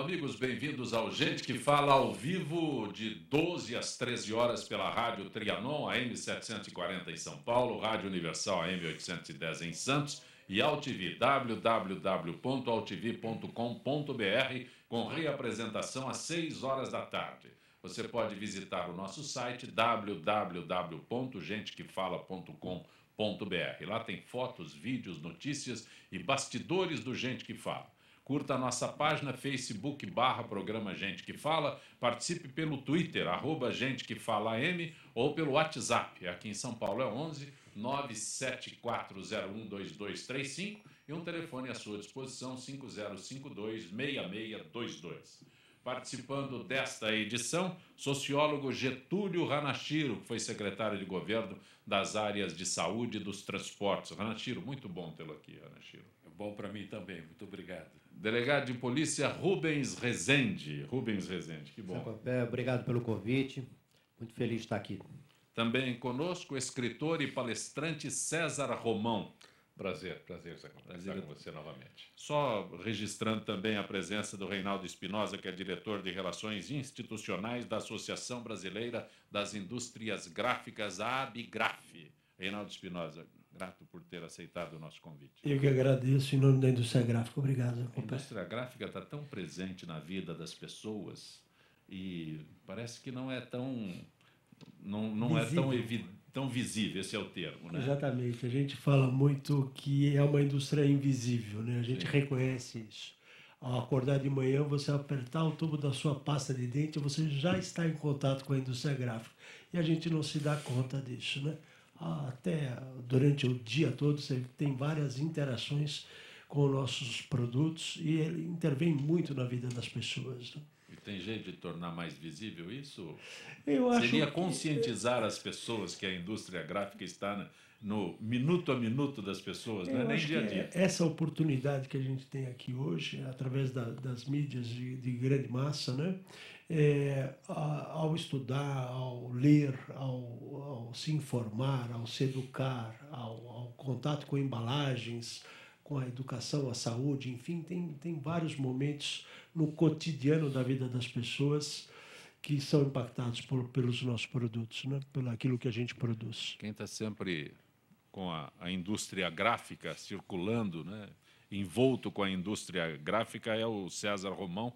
amigos, bem-vindos ao Gente que Fala ao vivo de 12 às 13 horas pela Rádio Trianon, AM 740 em São Paulo, Rádio Universal AM 810 em Santos e AltV, www.altv.com.br, com reapresentação às 6 horas da tarde. Você pode visitar o nosso site www.gentequefala.com.br. Lá tem fotos, vídeos, notícias e bastidores do Gente que Fala. Curta a nossa página Facebook/Programa Gente que Fala, participe pelo Twitter, @GenteQueFalaM, ou pelo WhatsApp, aqui em São Paulo é 11 974012235 e um telefone à sua disposição, 5052-6622. Participando desta edição, sociólogo Getúlio Hanashiro, que foi secretário de governo das áreas de saúde e dos transportes. Hanashiro, muito bom tê-lo aqui, Hanashiro. É bom para mim também, muito obrigado. Delegado de Polícia Rubens Rezende. Rubens Rezende, que bom. Obrigado pelo convite, muito feliz de estar aqui. Também conosco o escritor e palestrante César Romão. Prazer estar com você novamente. Só registrando também a presença do Reinaldo Espinosa, que é diretor de Relações Institucionais da Associação Brasileira das Indústrias Gráficas, a ABGRAF. Reinaldo Espinosa, grato por ter aceitado o nosso convite. Eu que agradeço em nome da indústria gráfica. Obrigado. A indústria gráfica está tão presente na vida das pessoas e parece que não é tão... Não é tão visível, esse é o termo, né? Exatamente. A gente fala muito que é uma indústria invisível, né? A gente reconhece isso. Ao acordar de manhã, você apertar o tubo da sua pasta de dente, você já está em contato com a indústria gráfica. E a gente não se dá conta disso, né? Até durante o dia todo, você tem várias interações com nossos produtos e ele intervém muito na vida das pessoas, né? E tem jeito de tornar mais visível isso? Eu acho Seria conscientizar as pessoas que a indústria gráfica está no minuto a minuto das pessoas, não é nem dia a dia. Essa oportunidade que a gente tem aqui hoje, através das mídias de grande massa, né? Ao estudar, ao ler, ao se informar, ao se educar, ao contato com embalagens, com a educação, a saúde, enfim, tem vários momentos no cotidiano da vida das pessoas que são impactados pelos nossos produtos, né? Pelo aquilo que a gente produz. Quem está sempre com a indústria gráfica circulando, né? Envolto com a indústria gráfica, é o César Romão.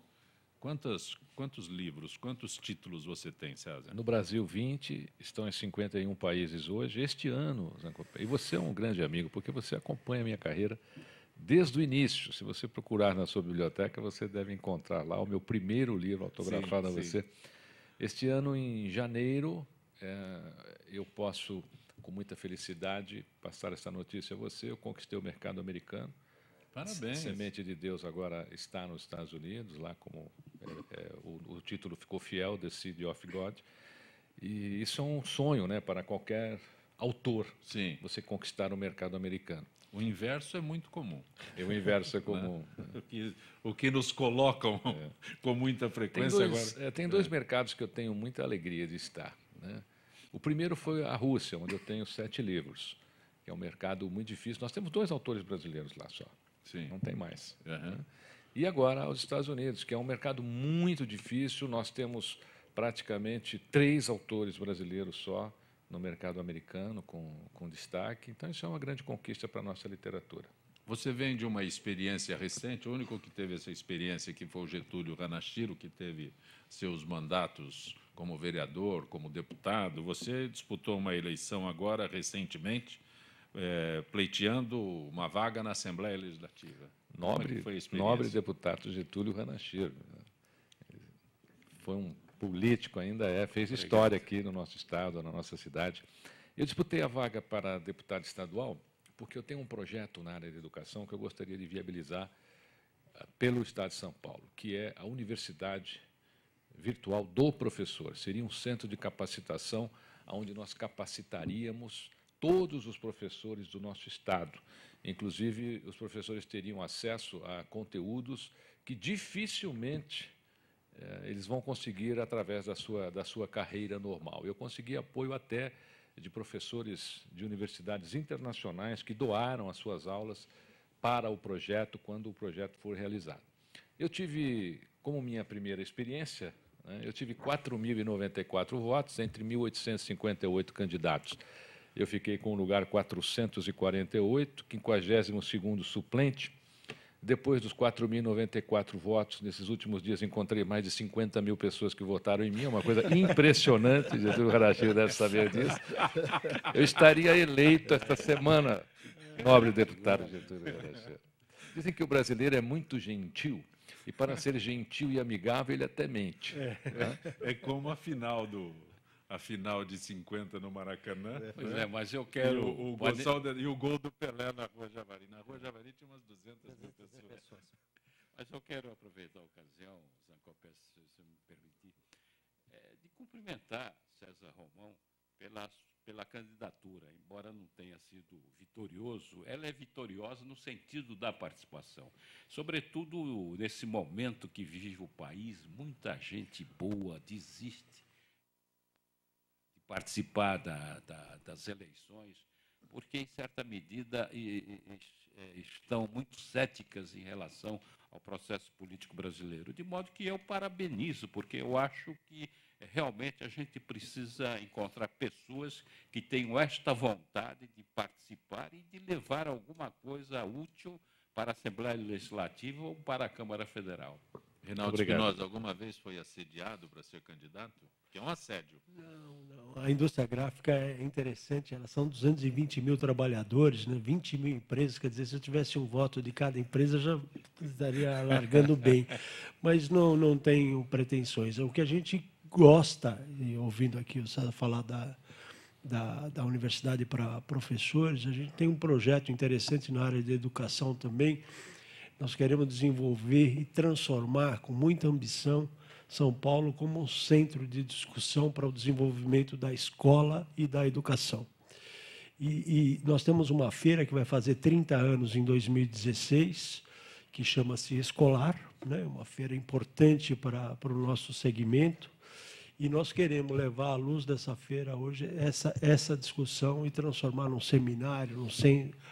Quantos livros, quantos títulos você tem, César? No Brasil, 20, estão em 51 países hoje. Este ano, e você é um grande amigo, porque você acompanha a minha carreira desde o início. Se você procurar na sua biblioteca, você deve encontrar lá o meu primeiro livro autografado a você. Este ano, em janeiro, eu posso, com muita felicidade, passar essa notícia a você. Eu conquistei o mercado americano. Parabéns. Semente de Deus agora está nos Estados Unidos, lá como o título ficou fiel, The Seed of God. E isso é um sonho, né, para qualquer autor, sim, você conquistar o mercado americano. O inverso é muito comum. O inverso é comum. O que nos colocam com muita frequência agora. Tem dois mercados que eu tenho muita alegria de estar, né? O primeiro foi a Rússia, onde eu tenho 7 livros, que é um mercado muito difícil. Nós temos 2 autores brasileiros lá só. Sim. Não tem mais. Uhum. E agora os Estados Unidos, que é um mercado muito difícil. Nós temos praticamente 3 autores brasileiros só no mercado americano, com destaque. Então, isso é uma grande conquista para a nossa literatura. Você vem de uma experiência recente, o único que teve essa experiência aqui foi o Getúlio Hanashiro, que teve seus mandatos como vereador, como deputado. Você disputou uma eleição agora, recentemente, pleiteando uma vaga na Assembleia Legislativa. Nobre deputado Getúlio Hanashiro. Foi um político, ainda fez história aqui no nosso estado, na nossa cidade. Eu disputei a vaga para deputado estadual porque eu tenho um projeto na área de educação que eu gostaria de viabilizar pelo Estado de São Paulo, que é a Universidade Virtual do Professor. Seria um centro de capacitação onde nós capacitaríamos todos os professores do nosso Estado. Inclusive, os professores teriam acesso a conteúdos que dificilmente eles vão conseguir através da sua carreira normal. Eu consegui apoio até de professores de universidades internacionais que doaram as suas aulas para o projeto quando o projeto for realizado. Eu tive como minha primeira experiência, né, eu tive 4.094 votos entre 1.858 candidatos. Eu fiquei com o lugar 448, 52º suplente. Depois dos 4.094 votos, nesses últimos dias encontrei mais de 50 mil pessoas que votaram em mim, é uma coisa impressionante, Getúlio Harachiro deve saber disso. Eu estaria eleito esta semana, nobre deputado Getúlio Harachiro. Dizem que o brasileiro é muito gentil, e para ser gentil e amigável, ele até mente. É como a final de 50 no Maracanã. Pois é, mas eu quero... E o gol do Pelé na Rua Javari. Na Rua Javari tinha umas 200 mil pessoas. Mas eu quero aproveitar a ocasião, Zancopé, se você me permitir, de cumprimentar César Romão pela candidatura, embora não tenha sido vitorioso, ela é vitoriosa no sentido da participação. Sobretudo nesse momento que vive o país, muita gente boa desiste participar das eleições, porque, em certa medida, estão muito céticas em relação ao processo político brasileiro. De modo que eu parabenizo, porque eu acho que realmente a gente precisa encontrar pessoas que tenham esta vontade de participar e de levar alguma coisa útil para a Assembleia Legislativa ou para a Câmara Federal. Reinaldo Espinosa, alguma vez foi assediado para ser candidato? Que é um assédio. Não. A indústria gráfica é interessante, elas são 220 mil trabalhadores, né? 20 mil empresas, quer dizer, se eu tivesse um voto de cada empresa, já estaria largando bem. Mas não tenho pretensões. O que a gente gosta, e ouvindo aqui o César falar da universidade para professores, a gente tem um projeto interessante na área de educação também. Nós queremos desenvolver e transformar, com muita ambição, São Paulo como um centro de discussão para o desenvolvimento da escola e da educação. E nós temos uma feira que vai fazer 30 anos em 2016, que chama-se Escolar, né? Uma feira importante para o nosso segmento. E nós queremos levar à luz dessa feira hoje essa discussão e transformar num seminário.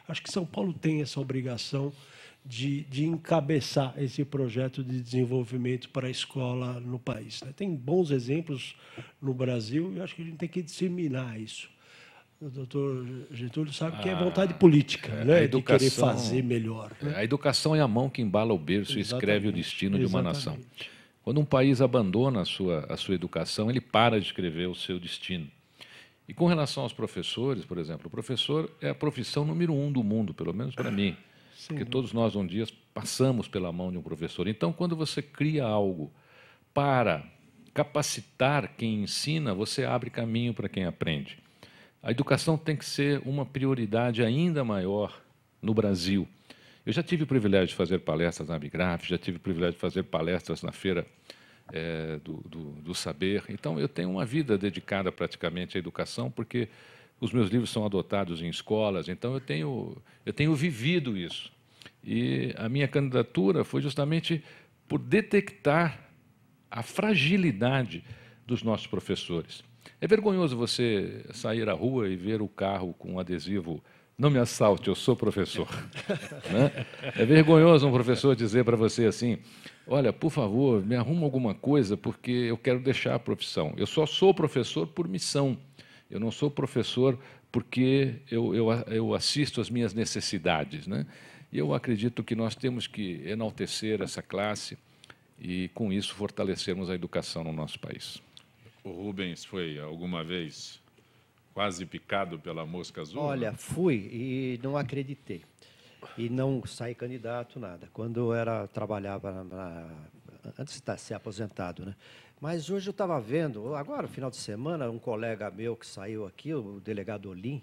Acho que São Paulo tem essa obrigação de encabeçar esse projeto de desenvolvimento para a escola no país. Tem bons exemplos no Brasil e acho que a gente tem que disseminar isso. O doutor Getúlio sabe que é vontade política, né, de querer fazer melhor. Né? A educação é a mão que embala o berço e escreve o destino de uma nação. Quando um país abandona a sua educação, ele para de escrever o seu destino. E com relação aos professores, por exemplo, o professor é a profissão número 1 do mundo, pelo menos para mim. Sim. Porque todos nós, um dia, passamos pela mão de um professor. Então, quando você cria algo para capacitar quem ensina, você abre caminho para quem aprende. A educação tem que ser uma prioridade ainda maior no Brasil. Eu já tive o privilégio de fazer palestras na Abigraf, já tive o privilégio de fazer palestras na Feira do Saber. Então, eu tenho uma vida dedicada praticamente à educação, porque os meus livros são adotados em escolas, então eu tenho vivido isso. E a minha candidatura foi justamente por detectar a fragilidade dos nossos professores. É vergonhoso você sair à rua e ver o carro com um adesivo "Não me assalte, eu sou professor". Né? É vergonhoso um professor dizer para você assim: olha, por favor, me arruma alguma coisa, porque eu quero deixar a profissão. Eu só sou professor por missão. Eu não sou professor porque eu assisto às minhas necessidades. Né? E eu acredito que nós temos que enaltecer essa classe e, com isso, fortalecermos a educação no nosso país. O Rubens foi, alguma vez, quase picado pela mosca azul? Olha, fui e não acreditei. E não saí candidato, nada. Quando eu trabalhava antes de ser aposentado, né? Mas hoje eu estava vendo, agora, no final de semana, um colega meu que saiu aqui, o delegado Olim,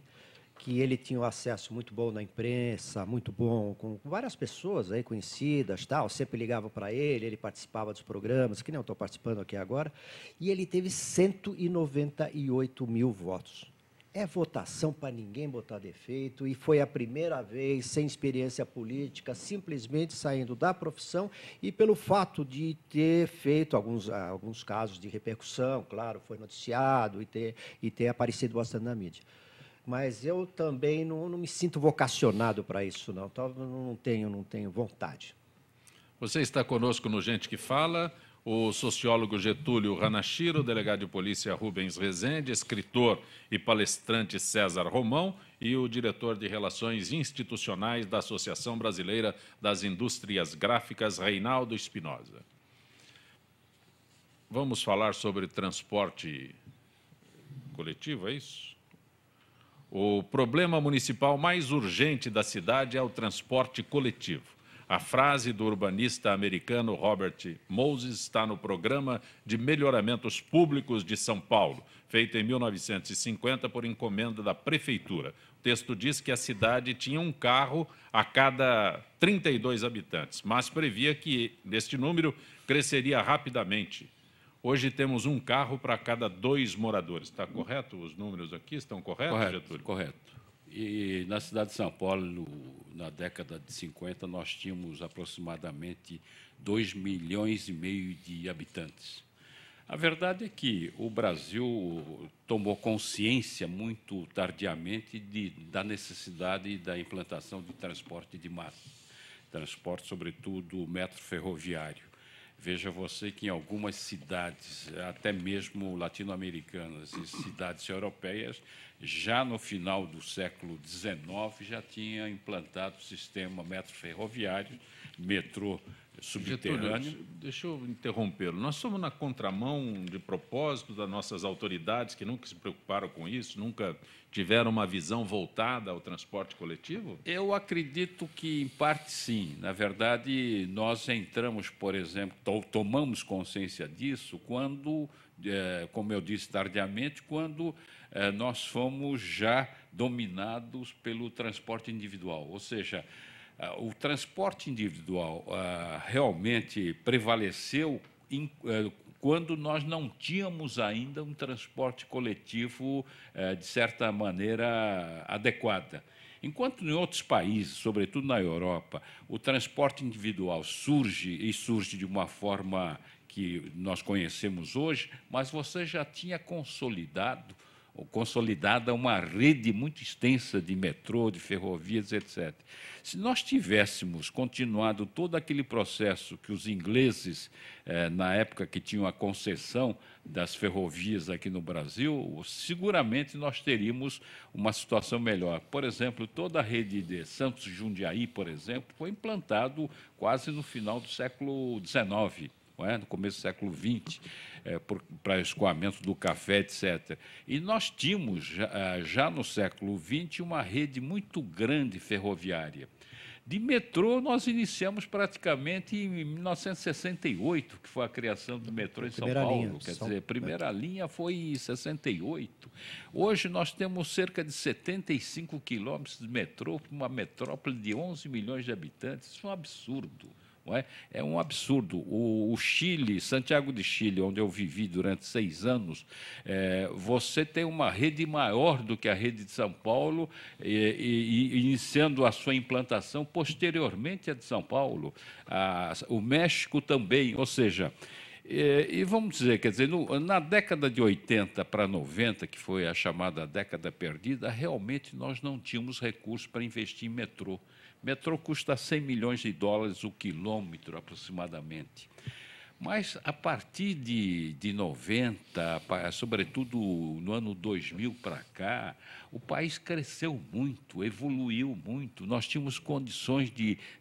que ele tinha um acesso muito bom na imprensa, muito bom com várias pessoas aí conhecidas, tal, sempre ligava para ele participava dos programas, que nem eu estou participando aqui agora, e ele teve 198 mil votos. É votação para ninguém botar defeito, e foi a primeira vez, sem experiência política, simplesmente saindo da profissão, e pelo fato de ter feito alguns casos de repercussão, claro, foi noticiado e ter aparecido bastante na mídia. Mas eu também não me sinto vocacionado para isso, não. Então, não tenho vontade. Você está conosco no Gente que Fala, o sociólogo Getúlio Ranachiro, delegado de polícia Rubens Rezende, escritor e palestrante César Romão e o diretor de Relações Institucionais da Associação Brasileira das Indústrias Gráficas, Reinaldo Espinosa. Vamos falar sobre transporte coletivo, é isso? O problema municipal mais urgente da cidade é o transporte coletivo. A frase do urbanista americano Robert Moses está no Programa de Melhoramentos Públicos de São Paulo, feito em 1950 por encomenda da Prefeitura. O texto diz que a cidade tinha um carro a cada 32 habitantes, mas previa que este número cresceria rapidamente. Hoje temos um carro para cada 2 moradores. Está correto? Os números aqui estão corretos, Getúlio? Correto. E na cidade de São Paulo, na década de 50, nós tínhamos aproximadamente 2,5 milhões de habitantes. A verdade é que o Brasil tomou consciência muito tardiamente da necessidade da implantação de transporte de massa, transporte, sobretudo, metro ferroviário. Veja você que em algumas cidades, até mesmo latino-americanas e cidades europeias, já no final do século XIX, já tinha implantado o sistema metro ferroviário, metrô subterrâneo. Getúlio, deixa eu interrompê-lo. Nós somos na contramão de propósito das nossas autoridades, que nunca se preocuparam com isso, nunca tiveram uma visão voltada ao transporte coletivo? Eu acredito que, em parte, sim. Na verdade, nós entramos, por exemplo, tomamos consciência disso quando, como eu disse tardiamente, quando nós fomos já dominados pelo transporte individual, ou seja, o transporte individual realmente prevaleceu quando nós não tínhamos ainda um transporte coletivo, de certa maneira, adequada. Enquanto em outros países, sobretudo na Europa, o transporte individual surge de uma forma que nós conhecemos hoje, mas você já tinha consolidada uma rede muito extensa de metrô, de ferrovias, etc. Se nós tivéssemos continuado todo aquele processo que os ingleses, na época que tinham a concessão das ferrovias aqui no Brasil, seguramente nós teríamos uma situação melhor. Por exemplo, toda a rede de Santos-Jundiaí, por exemplo, foi implantado quase no final do século XIX. No começo do século XX, para escoamento do café, etc. E nós tínhamos, já no século XX, uma rede muito grande ferroviária. De metrô, nós iniciamos praticamente em 1968, que foi a criação do metrô em São Paulo. Quer dizer, a primeira linha foi em 68. Hoje, nós temos cerca de 75 quilômetros de metrô para uma metrópole de 11 milhões de habitantes. Isso é um absurdo. É um absurdo. O Chile, Santiago de Chile, onde eu vivi durante 6 anos, você tem uma rede maior do que a rede de São Paulo, iniciando a sua implantação posteriormente à de São Paulo. O México também, ou seja, e vamos dizer, quer dizer, na década de 80 para 90, que foi a chamada década perdida, realmente nós não tínhamos recursos para investir em metrô. Metrô custa 100 milhões de dólares o quilômetro, aproximadamente. Mas, a partir de 90, sobretudo no ano 2000 para cá, o país cresceu muito, evoluiu muito. Nós tínhamos condições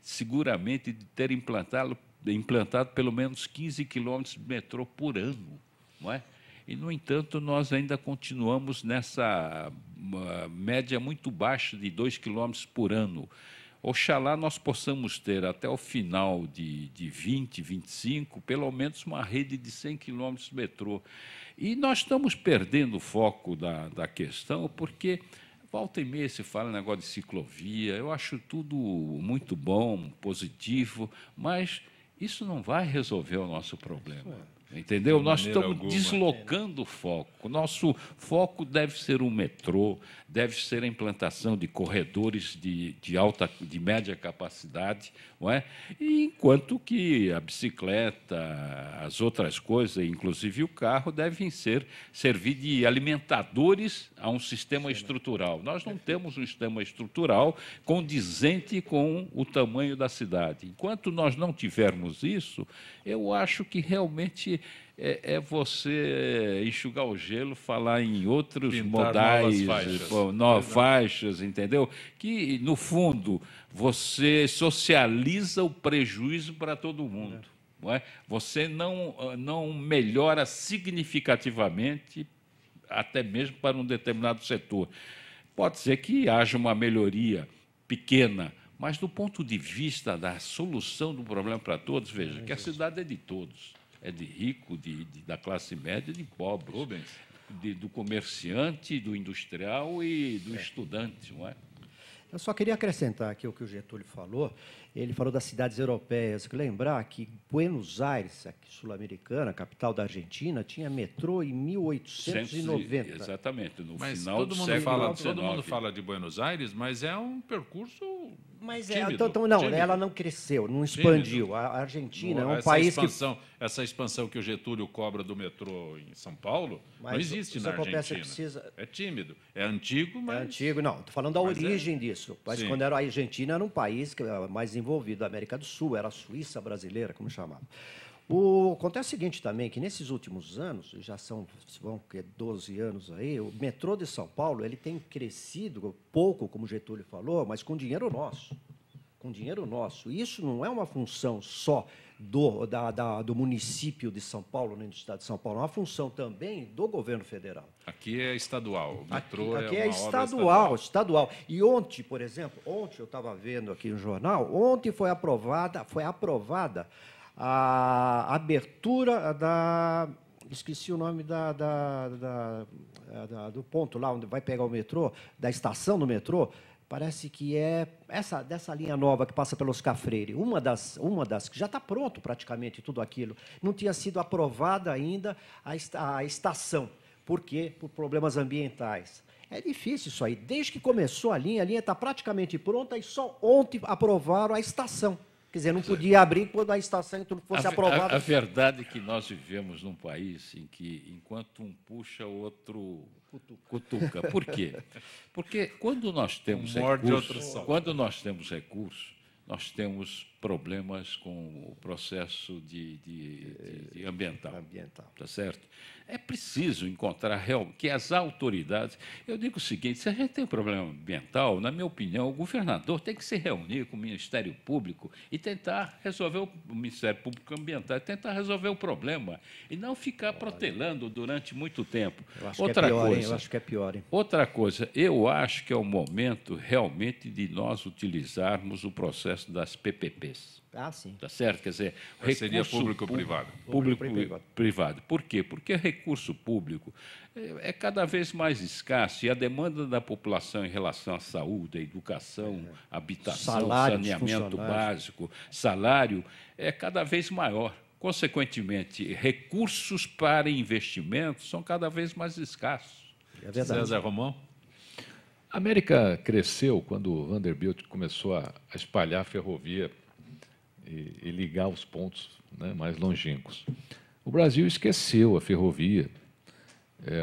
seguramente, de ter implantado pelo menos 15 quilômetros de metrô por ano, não é? E, no entanto, nós ainda continuamos nessa média muito baixa de 2 quilômetros por ano. Oxalá nós possamos ter, até o final de 2025, pelo menos uma rede de 100 quilômetros de metrô. E nós estamos perdendo o foco da questão, porque volta e meia se fala negócio de ciclovia, eu acho tudo muito bom, positivo, mas isso não vai resolver o nosso problema. Entendeu? Nós estamos alguma. deslocando o foco. Nosso foco deve ser o metrô, deve ser a implantação de corredores de média capacidade, não é? E enquanto que a bicicleta, as outras coisas, inclusive o carro, devem servir de alimentadores a um sistema estrutural. Nós não temos um sistema estrutural condizente com o tamanho da cidade. Enquanto nós não tivermos isso, eu acho que realmente é você enxugar o gelo, falar em outros Pintar modais, novas faixas, entendeu? Que, no fundo, você socializa o prejuízo para todo mundo. Não é? Você não melhora significativamente, até mesmo para um determinado setor. Pode ser que haja uma melhoria pequena, mas do ponto de vista da solução do problema para todos, veja, que a cidade é de todos. É de rico, da classe média e de pobre. Rubens. Do comerciante, do industrial e do estudante, não é? Eu só queria acrescentar aqui o que o Getúlio falou. Ele falou das cidades europeias. Lembrar que Buenos Aires, aqui sul-americana, capital da Argentina, tinha metrô em 1890. Exatamente, no Mas final do século XIX. todo mundo fala de Buenos Aires, mas é um percurso Mas tímido, não, tímido. Ela não cresceu, não expandiu. A Argentina é um país que... Essa expansão que o Getúlio cobra do metrô em São Paulo não existe na Argentina. É tímido. É antigo, mas... É antigo, não. Estou falando da origem disso. Mas Sim. quando era a Argentina, era um país que era mais desenvolvido da América do Sul, era a Suíça brasileira, como chamava. Acontece o seguinte também, que nesses últimos anos, já vão 12 anos aí, o metrô de São Paulo ele tem crescido pouco, como o Getúlio falou, mas com dinheiro nosso. Com dinheiro nosso. Isso não é uma função só do município de São Paulo, nem do estado de São Paulo, é uma função também do governo federal. Aqui é estadual. O metrô aqui é uma estadual. E ontem, por exemplo, eu estava vendo aqui no jornal, ontem foi aprovada a abertura esqueci o nome do ponto lá onde vai pegar o metrô, da estação do metrô. Parece que é dessa linha nova que passa pelo Oscar Freire, uma das que já está pronto praticamente tudo aquilo. Não tinha sido aprovada ainda a estação. Por quê? Por problemas ambientais. É difícil isso aí. Desde que começou a linha está praticamente pronta e só ontem aprovaram a estação. Quer dizer, não podia abrir quando a estação fosse aprovada. A verdade é que nós vivemos num país em que, enquanto um puxa, o outro cutuca. Por quê? Porque quando nós temos recursos, nós temos problemas com o processo de ambiental. Tá certo? É preciso encontrar que as autoridades... Eu digo o seguinte, se a gente tem um problema ambiental, na minha opinião, o governador tem que se reunir com o Ministério Público e tentar resolver o Ministério Público Ambiental, tentar resolver o problema e não ficar protelando durante muito tempo. Eu acho que é pior, hein? Outra coisa, eu acho que é o momento realmente de nós utilizarmos o processo das PPPs. Ah, sim. Tá certo? Quer dizer, seria público-privado. Público-privado. Por quê? Porque recurso público é cada vez mais escasso e a demanda da população em relação à saúde, à educação, habitação, saneamento básico, salário, é cada vez maior. Consequentemente, recursos para investimentos são cada vez mais escassos. É verdade. César Romão? A América cresceu quando o Vanderbilt começou a espalhar a ferrovia e ligar os pontos, né, mais longínquos. O Brasil esqueceu a ferrovia.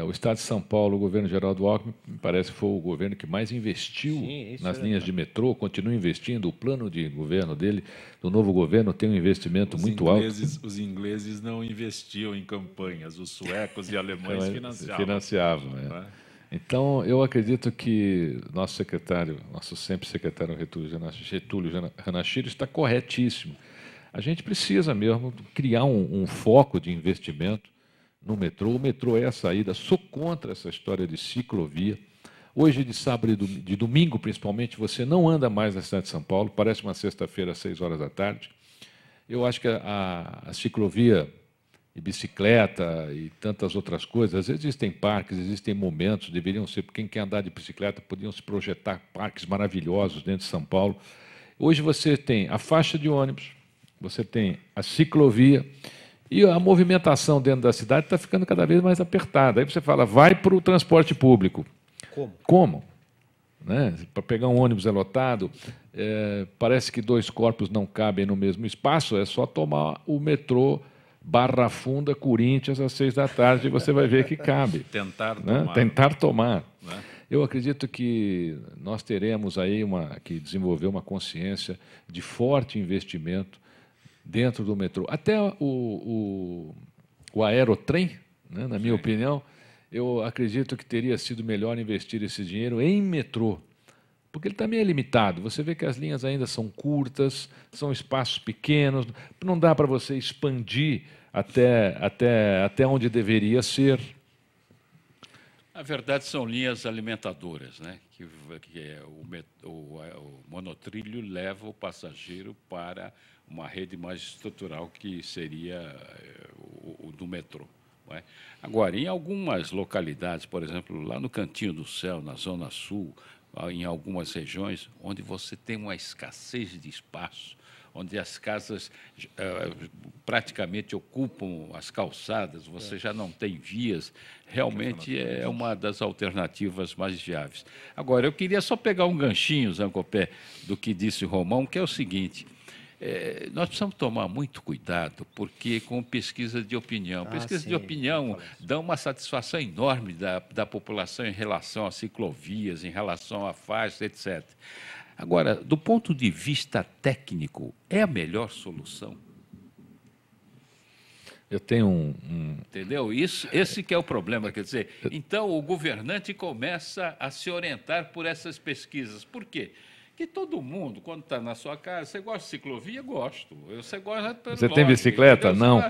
O Estado de São Paulo, o governo Geraldo Alckmin, me parece que foi o governo que mais investiu nas linhas de metrô, continua investindo. O plano de governo dele, do novo governo, tem um investimento muito alto. Os ingleses não investiam em campanhas, os suecos e alemães financiavam. Então, eu acredito que nosso sempre secretário Getúlio Ranachiro está corretíssimo. A gente precisa mesmo criar um foco de investimento no metrô. O metrô é a saída. Sou contra essa história de ciclovia. Hoje, de sábado e de domingo, principalmente, você não anda mais na cidade de São Paulo. Parece uma sexta-feira, às 6 horas da tarde. Eu acho que a ciclovia e bicicleta e tantas outras coisas, existem parques, existem momentos, deveriam ser, quem quer andar de bicicleta, podiam se projetar parques maravilhosos dentro de São Paulo. Hoje você tem a faixa de ônibus, você tem a ciclovia E a movimentação dentro da cidade está ficando cada vez mais apertada. Aí você fala, vai para o transporte público. Como? Né? Para pegar um ônibus é lotado, parece que 2 corpos não cabem no mesmo espaço, é só tomar o metrô Barra Funda, Corinthians, às 6 da tarde, e você vai ver que cabe. Tentar né? tomar. Tentar tomar. Né? Eu acredito que nós teremos aí que desenvolver uma consciência de forte investimento dentro do metrô. Até o aerotrem, né, na minha opinião, eu acredito que teria sido melhor investir esse dinheiro em metrô, porque ele também é limitado. Você vê que as linhas ainda são curtas, são espaços pequenos, não dá para você expandir até onde deveria ser. Na verdade, são linhas alimentadoras, né? O monotrilho leva o passageiro para uma rede mais estrutural, que seria o do metrô. Não é? Agora, em algumas localidades, por exemplo, lá no Cantinho do Céu, na Zona Sul, em algumas regiões, onde você tem uma escassez de espaço, onde as casas praticamente ocupam as calçadas, você já não tem vias, realmente é uma das alternativas mais viáveis. Agora, eu queria só pegar um ganchinho, Zancopé, do que disse o Romão, que é o seguinte: nós precisamos tomar muito cuidado, porque com pesquisa de opinião. Pesquisa de opinião dá uma satisfação enorme da população em relação a ciclovias, em relação a faixas, etc. Agora, do ponto de vista técnico, é a melhor solução? Eu tenho Entendeu? Esse que é o problema. Quer dizer, então o governante começa a se orientar por essas pesquisas. Por quê? Que todo mundo, quando está na sua casa, você gosta de ciclovia? Gosto. Você gosta pelo Você tem bicicleta? Entendeu? Não.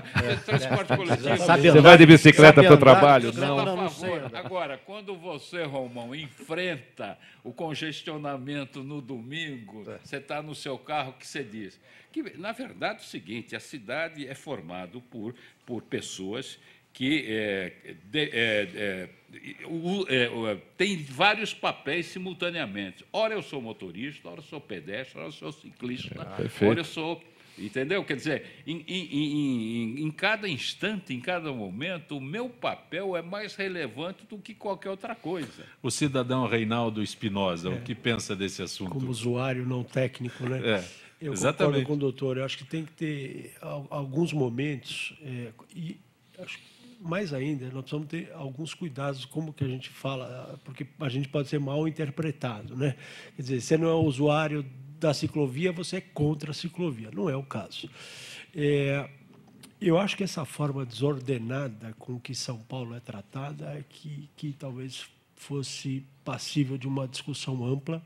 Transporte coletivo. Você vai de bicicleta para o trabalho? Não. Agora, quando você, Romão, enfrenta o congestionamento no domingo, você está no seu carro, o que você diz? Que, na verdade, é o seguinte: a cidade é formada por pessoas que tem vários papéis simultaneamente. Ora eu sou motorista, ora eu sou pedestre, ora eu sou ciclista, ora eu sou... Entendeu? Quer dizer, em cada instante, em cada momento, o meu papel é mais relevante do que qualquer outra coisa. O cidadão Reinaldo Espinosa, o que pensa desse assunto? Como usuário não técnico, né? Eu concordo com o doutor. Eu acho que tem que ter alguns momentos, e acho que mais ainda, nós precisamos ter alguns cuidados, como que a gente fala, porque a gente pode ser mal interpretado, né? Quer dizer, você não é usuário da ciclovia, você é contra a ciclovia. Não é o caso. Eu acho que essa forma desordenada com que São Paulo é tratada é que talvez fosse passível de uma discussão ampla.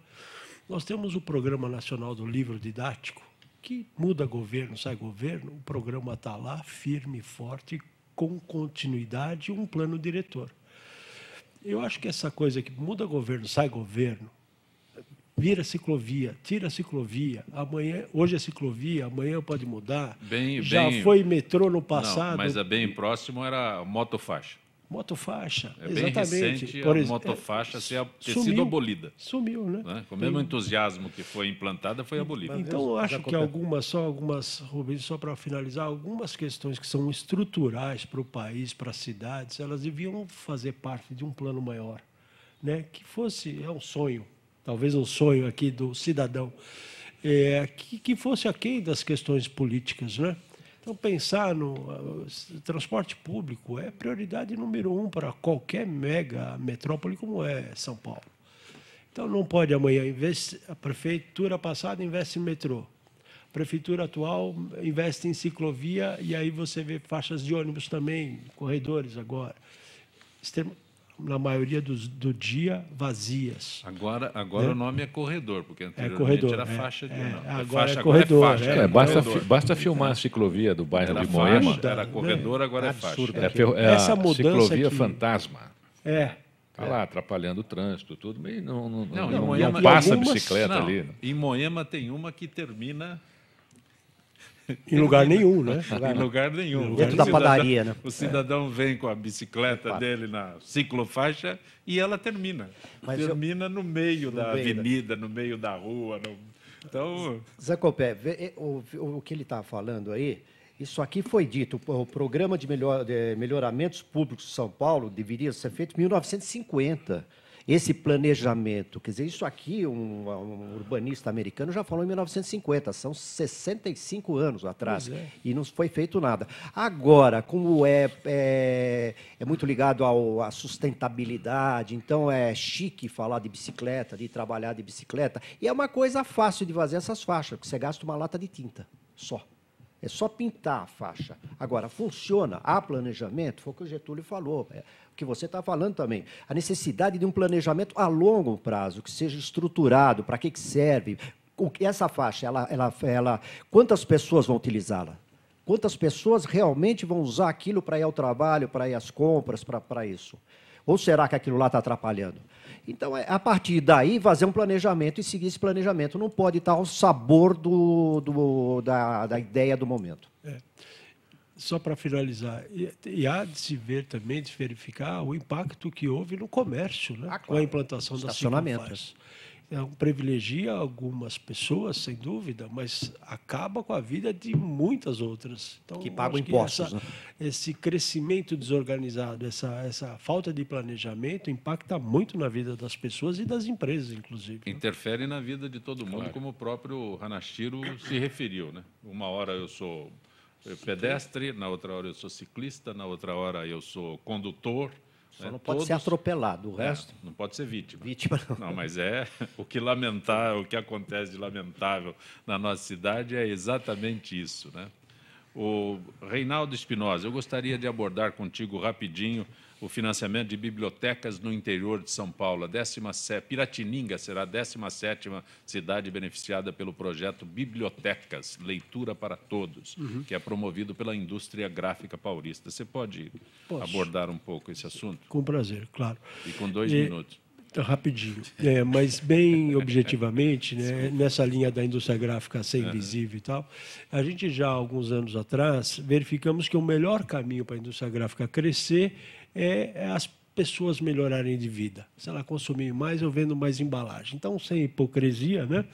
Nós temos o Programa Nacional do Livro Didático, que muda governo, sai governo, o programa está lá, firme e forte, com continuidade e um plano diretor. Eu acho que essa coisa que muda governo, sai governo, vira ciclovia, tira a ciclovia, hoje é ciclovia, amanhã pode mudar, foi metrô no passado. Não, mas bem próximo era motofaixa. Motofaixa, bem exatamente. Recente a motofaixa ter sido abolida. Sumiu, né? Com o mesmo entusiasmo que foi implantada, foi abolida. Então, eu acho que algumas, Rubens, só para finalizar, algumas questões que são estruturais para o país, para as cidades, elas deviam fazer parte de um plano maior, né? Que fosse, um sonho, talvez um sonho aqui do cidadão, que fosse aquém das questões políticas, né? Então, pensar no transporte público é prioridade número 1 para qualquer mega metrópole como é São Paulo. Então, não pode amanhã a prefeitura passada investe em metrô, a prefeitura atual investe em ciclovia, e aí você vê faixas de ônibus também, corredores agora, na maioria do dia, vazias. Agora o nome é corredor, porque anteriormente corredor, era faixa de... agora é corredor. Basta filmar a ciclovia do bairro de Moema. Era corredor, agora é faixa. Essa mudança ciclovia fantasma. Está lá atrapalhando o trânsito, tudo, e não passa bicicleta ali. Em Moema tem uma que termina... Em lugar nenhum, né? Em lugar nenhum. Dentro da padaria, né? O cidadão vem com a bicicleta dele na ciclofaixa e ela termina. Termina no meio da avenida, no meio da rua. Então... Zancopé, o que ele está falando aí Isso aqui foi dito. O programa de melhoramentos públicos de São Paulo deveria ser feito em 1950. Esse planejamento, quer dizer, isso aqui, um urbanista americano já falou em 1950, são 65 anos atrás, e não foi feito nada. Agora, como é muito ligado à sustentabilidade, então é chique falar de bicicleta, de trabalhar de bicicleta, e é uma coisa fácil de fazer essas faixas, porque você gasta uma lata de tinta, só. É só pintar a faixa. Agora, funciona? Há planejamento? Foi o que o Getúlio falou. O que você está falando também. A necessidade de um planejamento a longo prazo, que seja estruturado, para que serve. Essa faixa, quantas pessoas vão utilizá-la? Quantas pessoas realmente vão usar aquilo para ir ao trabalho, para ir às compras, para isso? Ou será que aquilo lá está atrapalhando? Então, a partir daí, fazer um planejamento e seguir esse planejamento. Não pode estar ao sabor da ideia do momento. Só para finalizar, e há de se ver também, de se verificar o impacto que houve no comércio, né? Claro. Com a implantação da estacionamento. Privilegia algumas pessoas, sem dúvida, mas acaba com a vida de muitas outras. Então, que pagam impostos. Esse crescimento desorganizado, essa falta de planejamento impacta muito na vida das pessoas e das empresas, inclusive. Interfere na vida de todo mundo, como o próprio Hanashiro se referiu, né? Uma hora eu sou pedestre, na outra hora eu sou ciclista, na outra hora eu sou condutor. Só não pode ser atropelado, o resto... não pode ser vítima. Vítima não. Não, mas o que acontece de lamentável na nossa cidade é exatamente isso, né? O Reinaldo Espinosa, eu gostaria de abordar contigo rapidinho o financiamento de bibliotecas no interior de São Paulo. Piratininga será a 17ª cidade beneficiada pelo projeto Bibliotecas, Leitura para Todos, que é promovido pela indústria gráfica paulista. Você pode abordar um pouco esse assunto? Com prazer, claro. E com 2 minutos. Rapidinho, mas bem objetivamente, né, nessa linha da indústria gráfica ser invisível e tal, a gente já há alguns anos atrás verificamos que o melhor caminho para a indústria gráfica crescer é as pessoas melhorarem de vida. Se ela consumir mais, eu vendo mais embalagem. Então, sem hipocrisia, né?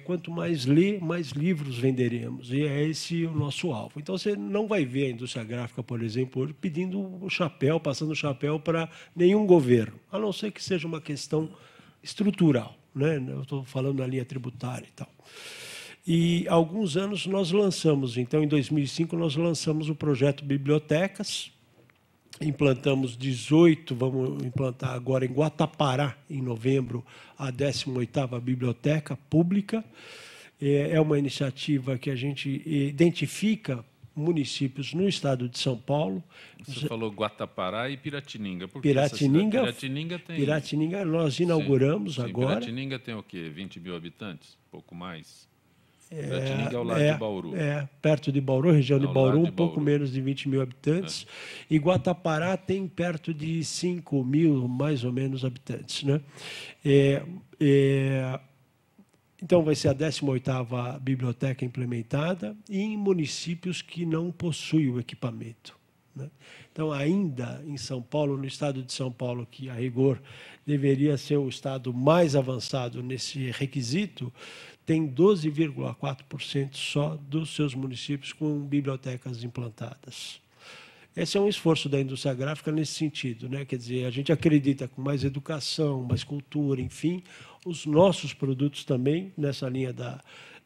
Quanto mais ler, mais livros venderemos. E é esse o nosso alvo. Então, você não vai ver a indústria gráfica, por exemplo, hoje pedindo o chapéu, passando o chapéu para nenhum governo, a não ser que seja uma questão estrutural, né? Eu estou falando da linha tributária e tal. E há alguns anos nós lançamos, então, em 2005, nós lançamos o projeto Bibliotecas. Implantamos 18, vamos implantar agora em Guatapará, em novembro, a 18ª Biblioteca Pública. É uma iniciativa que a gente identifica municípios no estado de São Paulo. Você falou Guatapará e Piratininga. Por que Piratininga nós inauguramos agora. Piratininga tem o quê? 20 mil habitantes? Pouco mais? Piratininga é ao lado de Bauru. Perto de Bauru, região de Bauru, um pouco menos de 20 mil habitantes. E Guatapará tem perto de 5 mil, mais ou menos, habitantes, né? Então, vai ser a 18ª biblioteca implementada em municípios que não possuem o equipamento, né? Então, ainda em São Paulo, no estado de São Paulo, que, a rigor, deveria ser o estado mais avançado nesse requisito, tem 12,4% só dos seus municípios com bibliotecas implantadas. Esse é um esforço da indústria gráfica nesse sentido, né? Quer dizer, a gente acredita que com mais educação, mais cultura, enfim, os nossos produtos também, nessa linha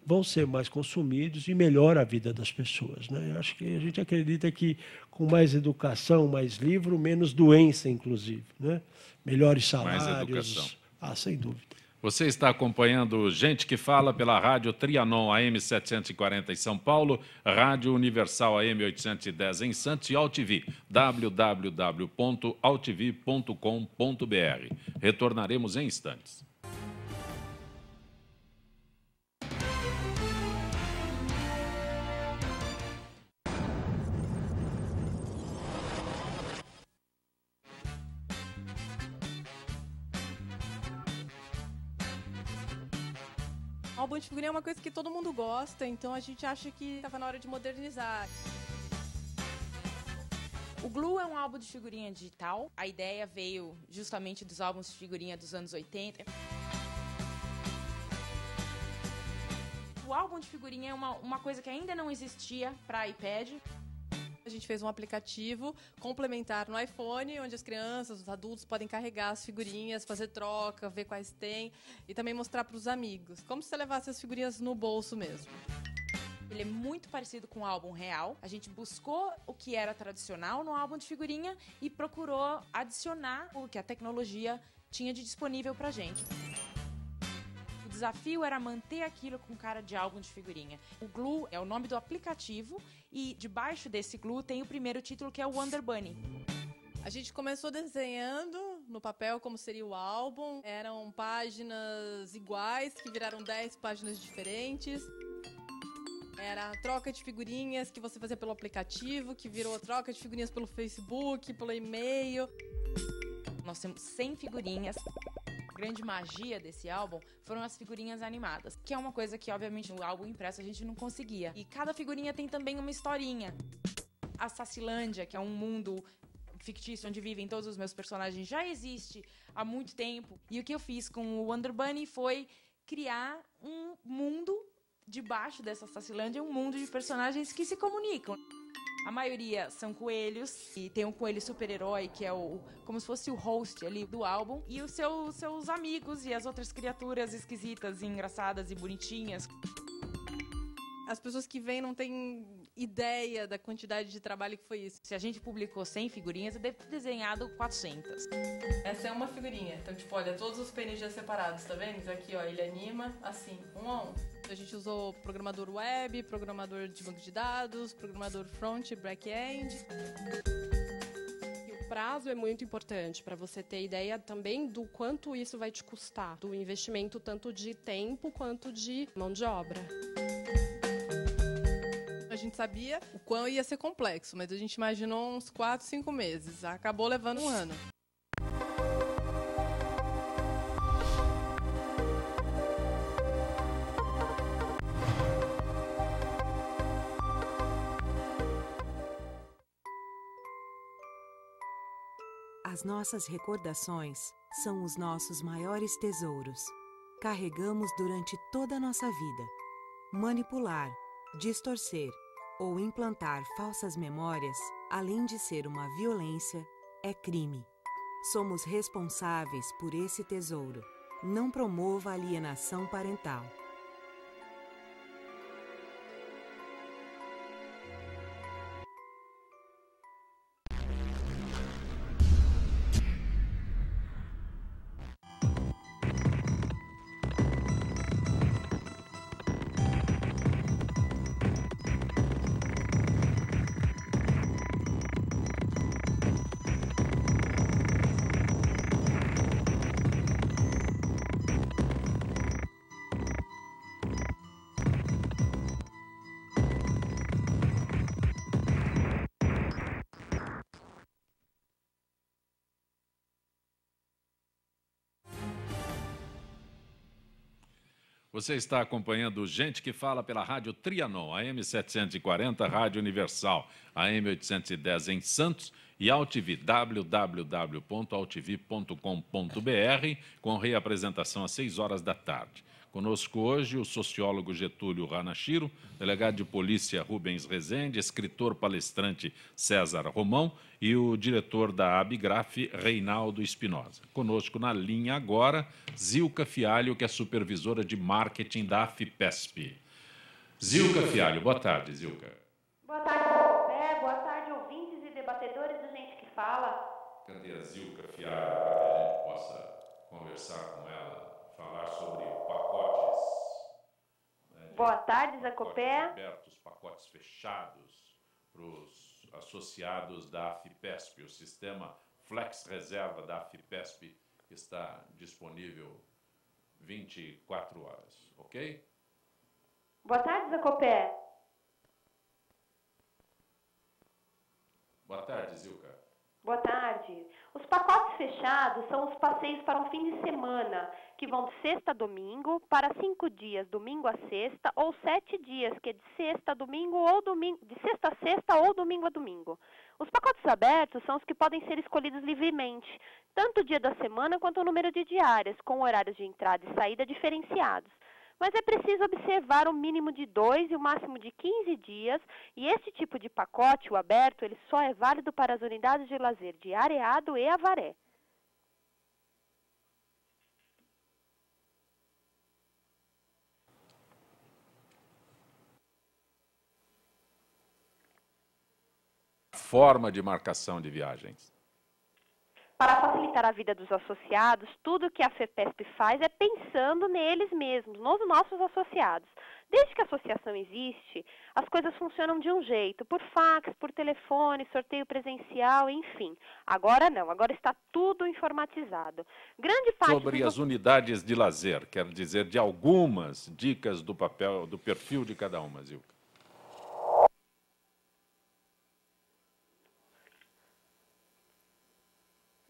vão ser mais consumidos e melhora a vida das pessoas, né? Eu acho que a gente acredita que com mais educação, mais livro, menos doença, inclusive, né? Melhores salários. Mais educação. Sem dúvida. Você está acompanhando Gente que Fala pela Rádio Trianon AM 740 em São Paulo, Rádio Universal AM 810 em Santos e AltV, www.altv.com.br. Retornaremos em instantes. Álbum de figurinha é uma coisa que todo mundo gosta, então a gente acha que estava na hora de modernizar. O Glue é um álbum de figurinha digital. A ideia veio justamente dos álbuns de figurinha dos anos 80. O o álbum de figurinha é uma coisa que ainda não existia para iPad. A gente fez um aplicativo complementar no iPhone, onde as crianças, os adultos podem carregar as figurinhas, fazer troca, ver quais tem e também mostrar para os amigos. Como se você levasse as figurinhas no bolso mesmo. Ele é muito parecido com o álbum real. A gente buscou o que era tradicional no álbum de figurinha e procurou adicionar o que a tecnologia tinha de disponível pra gente. O desafio era manter aquilo com cara de álbum de figurinha. O Glue é o nome do aplicativo e debaixo desse Glue tem o primeiro título, que é o Wonder Bunny. A gente começou desenhando no papel como seria o álbum. Eram páginas iguais, que viraram 10 páginas diferentes. Era a troca de figurinhas que você fazia pelo aplicativo, que virou a troca de figurinhas pelo Facebook, pelo e-mail. Nós temos 100 figurinhas. A grande magia desse álbum foram as figurinhas animadas, que é uma coisa que, obviamente, no álbum impresso a gente não conseguia. E cada figurinha tem também uma historinha. A Sacilândia, que é um mundo fictício onde vivem todos os meus personagens, já existe há muito tempo. E o que eu fiz com o Wonder Bunny foi criar um mundo debaixo dessa Sacilândia, um mundo de personagens que se comunicam. A maioria são coelhos, e tem um coelho super-herói, que é como se fosse o host ali do álbum, e os seus amigos e as outras criaturas esquisitas, e engraçadas e bonitinhas. As pessoas que vêm não têm ideia da quantidade de trabalho que foi isso. Se a gente publicou 100 figurinhas, eu devo ter desenhado 400. Essa é uma figurinha. Então, tipo, olha, todos os PNGs separados, tá vendo? Isso aqui, ó, ele anima assim, um a um. A gente usou programador web, programador de banco de dados, programador front e back-end. O prazo é muito importante para você ter ideia também do quanto isso vai te custar, do investimento tanto de tempo quanto de mão de obra. A gente sabia o quão ia ser complexo, mas a gente imaginou uns 4, 5 meses. Acabou levando um ano. As nossas recordações são os nossos maiores tesouros. Carregamos durante toda a nossa vida. Manipular, distorcer ou implantar falsas memórias, além de ser uma violência, é crime. Somos responsáveis por esse tesouro. Não promova alienação parental. Você está acompanhando Gente que Fala pela Rádio Trianon, AM 740, Rádio Universal, AM 810 em Santos e AltV, www.altv.com.br, com reapresentação às 6 horas da tarde. Conosco hoje o sociólogo Getúlio Ranachiro, delegado de polícia Rubens Rezende, escritor palestrante César Romão e o diretor da Abigraf, Reinaldo Espinosa. Conosco na linha agora, Zilka Fialho, que é supervisora de marketing da AFIPESP. Zilka Fialho, boa tarde, Zilka. Boa tarde, José. Boa tarde, ouvintes e debatedores do Gente que Fala. Cadê a Zilka Fialho, para que a gente possa conversar com ela, falar sobre pacotes? Boa tarde, Zacopé. Pacotes abertos, pacotes fechados para os associados da AFIPESP, o sistema Flex Reserva da AFIPESP, que está disponível 24 horas, ok? Boa tarde, Zacopé. Boa tarde, Zilka. Boa tarde. Os pacotes fechados são os passeios para um fim de semana, que vão de sexta a domingo, para 5 dias, domingo a sexta, ou 7 dias, que é de sexta a domingo, ou de sexta a sexta, ou domingo a domingo. Os pacotes abertos são os que podem ser escolhidos livremente, tanto o dia da semana quanto o número de diárias, com horários de entrada e saída diferenciados. mas é preciso observar o mínimo de 2 e o máximo de 15 dias, e esse tipo de pacote, o aberto, ele só é válido para as unidades de lazer de Areado e Avaré. Forma de marcação de viagens. Para facilitar a vida dos associados, tudo que a FEPESP faz é pensando neles mesmos, nos nossos associados. Desde que a associação existe, as coisas funcionam de um jeito, por fax, por telefone, sorteio presencial, enfim. Agora não, agora está tudo informatizado. Grande parte Sobre as unidades de lazer, quero dizer, de algumas dicas do papel, do perfil de cada uma, Zilka.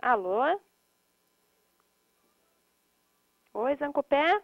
Alô? Oi, Zancopé?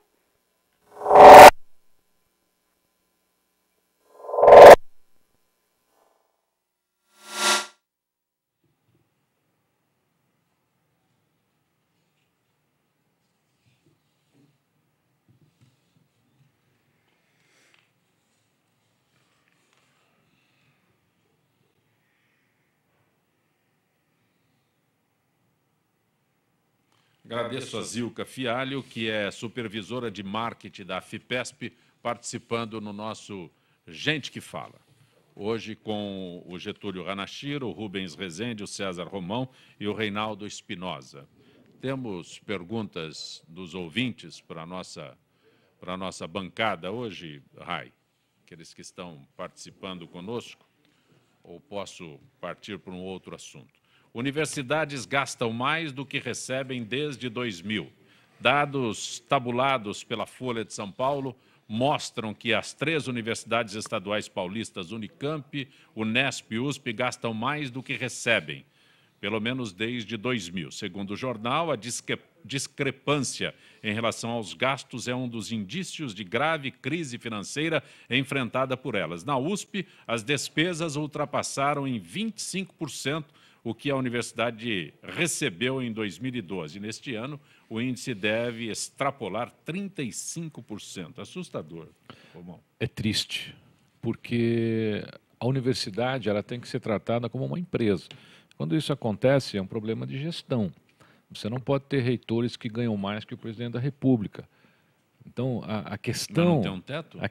Agradeço a Zilka Fialho, que é supervisora de marketing da FIPESP, participando no nosso Gente que Fala. Hoje com o Getúlio Ranachiro, o Rubens Rezende, o César Romão e o Reinaldo Espinosa. Temos perguntas dos ouvintes para a nossa bancada hoje, Rai? Aqueles que estão participando conosco? Ou posso partir para um outro assunto? Universidades gastam mais do que recebem desde 2000. Dados tabulados pela Folha de São Paulo mostram que as 3 universidades estaduais paulistas, Unicamp, Unesp e USP, gastam mais do que recebem, pelo menos desde 2000. Segundo o jornal, a discrepância em relação aos gastos é um dos indícios de grave crise financeira enfrentada por elas. Na USP, as despesas ultrapassaram em 25% o que a universidade recebeu em 2012. Neste ano, o índice deve extrapolar 35%. Assustador. Bom. É triste, porque a universidade ela tem que ser tratada como uma empresa. Quando isso acontece, é um problema de gestão. Você não pode ter reitores que ganham mais que o presidente da República. Então, a questão, não tem um teto? a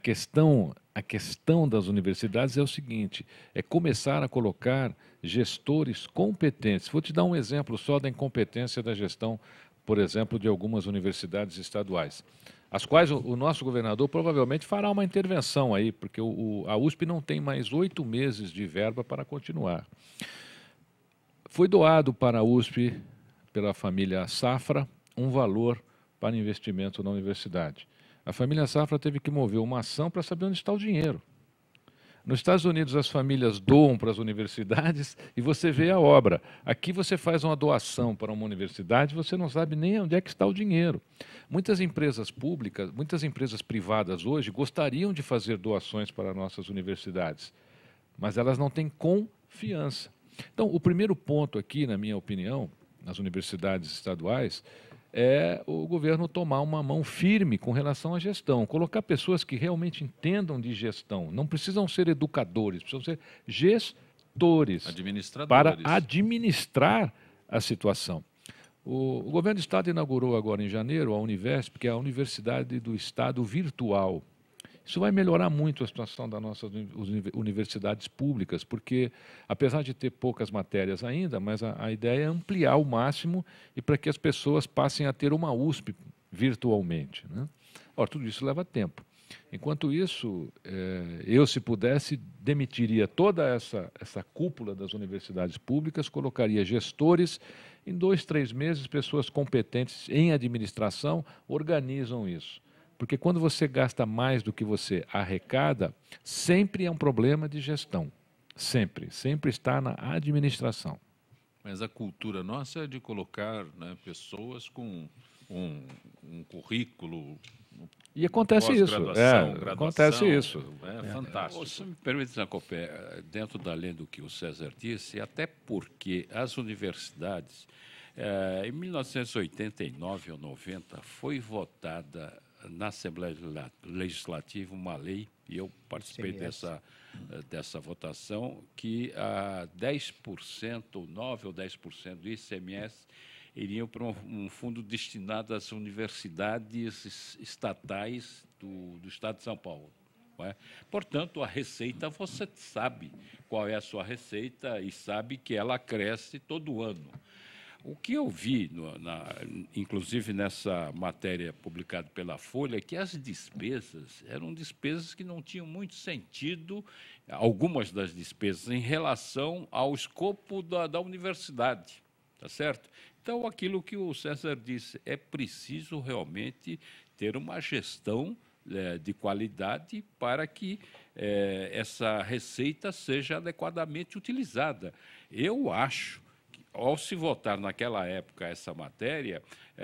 questão das universidades é o seguinte, é começar a colocar gestores competentes. Vou te dar um exemplo só da incompetência da gestão, por exemplo, de algumas universidades estaduais, as quais o nosso governador provavelmente fará uma intervenção aí, porque a USP não tem mais 8 meses de verba para continuar. Foi doado para a USP, pela família Safra, um valor para investimento na universidade. A família Safra teve que mover uma ação para saber onde está o dinheiro. Nos Estados Unidos, as famílias doam para as universidades e você vê a obra. Aqui você faz uma doação para uma universidade e você não sabe nem onde é que está o dinheiro. Muitas empresas públicas, muitas empresas privadas hoje gostariam de fazer doações para nossas universidades, mas elas não têm confiança. Então, o primeiro ponto aqui, na minha opinião, nas universidades estaduais, é o governo tomar uma mão firme com relação à gestão, colocar pessoas que realmente entendam de gestão. Não precisam ser educadores, precisam ser gestores para administrar a situação. O governo do Estado inaugurou agora em janeiro a Univesp, que é a Universidade do Estado Virtual. Isso vai melhorar muito a situação das nossas universidades públicas, porque, apesar de ter poucas matérias ainda, mas a ideia é ampliar ao máximo e para que as pessoas passem a ter uma USP virtualmente, né? Ora, tudo isso leva tempo. Enquanto isso, eu, se pudesse, demitiria toda essa cúpula das universidades públicas, colocaria gestores, em 2, 3 meses, pessoas competentes em administração organizam isso. Porque quando você gasta mais do que você arrecada, sempre é um problema de gestão. Sempre. Sempre está na administração. Mas a cultura nossa é de colocar, né, pessoas com um currículo. E acontece isso. Acontece isso. É fantástico. Se me permite, Zancopé, dentro da linha do que o César disse, até porque as universidades, em 1989 ou 90, foi votada na Assembleia Legislativa uma lei, e eu participei dessa votação, que 10%, ou 9% ou 10% do ICMS iriam para um fundo destinado às universidades estatais do Estado de São Paulo. Não é? Portanto, a receita, você sabe qual é a sua receita e sabe que ela cresce todo ano. O que eu vi, inclusive nessa matéria publicada pela Folha, é que as despesas eram despesas que não tinham muito sentido, algumas das despesas, em relação ao escopo da universidade. Tá certo? Então, aquilo que o César disse, é preciso realmente ter uma gestão de qualidade para que essa receita seja adequadamente utilizada. Eu acho, ao se votar naquela época essa matéria,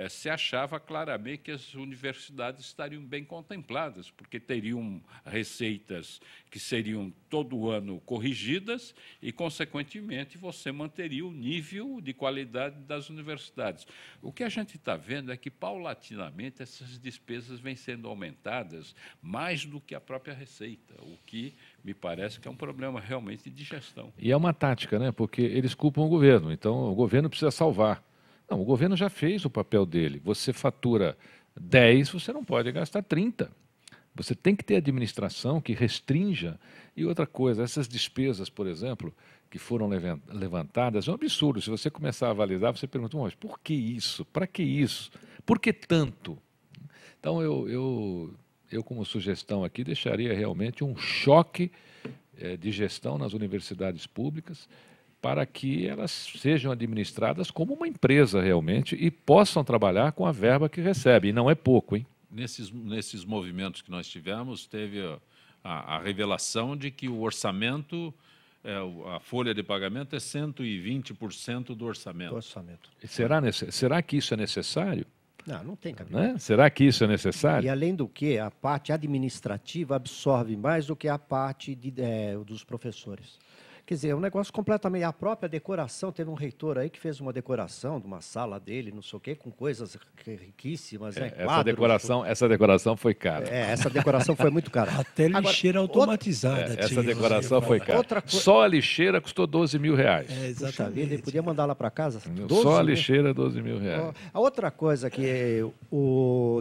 se achava claramente que as universidades estariam bem contempladas, porque teriam receitas que seriam todo ano corrigidas e, consequentemente, você manteria o nível de qualidade das universidades. O que a gente está vendo é que, paulatinamente, essas despesas vêm sendo aumentadas mais do que a própria receita, o que me parece que é um problema realmente de gestão. E é uma tática, né? Porque eles culpam o governo, então o governo precisa salvar. Não, o governo já fez o papel dele. Você fatura 10, você não pode gastar 30. Você tem que ter administração que restrinja. E outra coisa, essas despesas, por exemplo, que foram levantadas, é um absurdo. Se você começar a avalizar, você pergunta, mas por que isso? Para que isso? Por que tanto? Então, eu como sugestão aqui, deixaria realmente um choque de gestão nas universidades públicas, para que elas sejam administradas como uma empresa realmente e possam trabalhar com a verba que recebem. E não é pouco, hein? Nesses movimentos que nós tivemos, teve a revelação de que o orçamento, a folha de pagamento é 120% do orçamento. Será que isso é necessário? Não tem cabimento. Né? Será que isso é necessário? E, além do que, a parte administrativa absorve mais do que a parte dos professores. Quer dizer, é um negócio completamente... A própria decoração, teve um reitor aí que fez uma decoração de uma sala dele, não sei o quê, com coisas riquíssimas, né? Essa decoração foi cara. Essa decoração foi muito cara. Até lixeira automatizada. Essa decoração foi cara. Só a lixeira custou R$12 mil. Puxa vida, ele podia mandar lá para casa? Só a lixeira, R$12 mil. A outra coisa que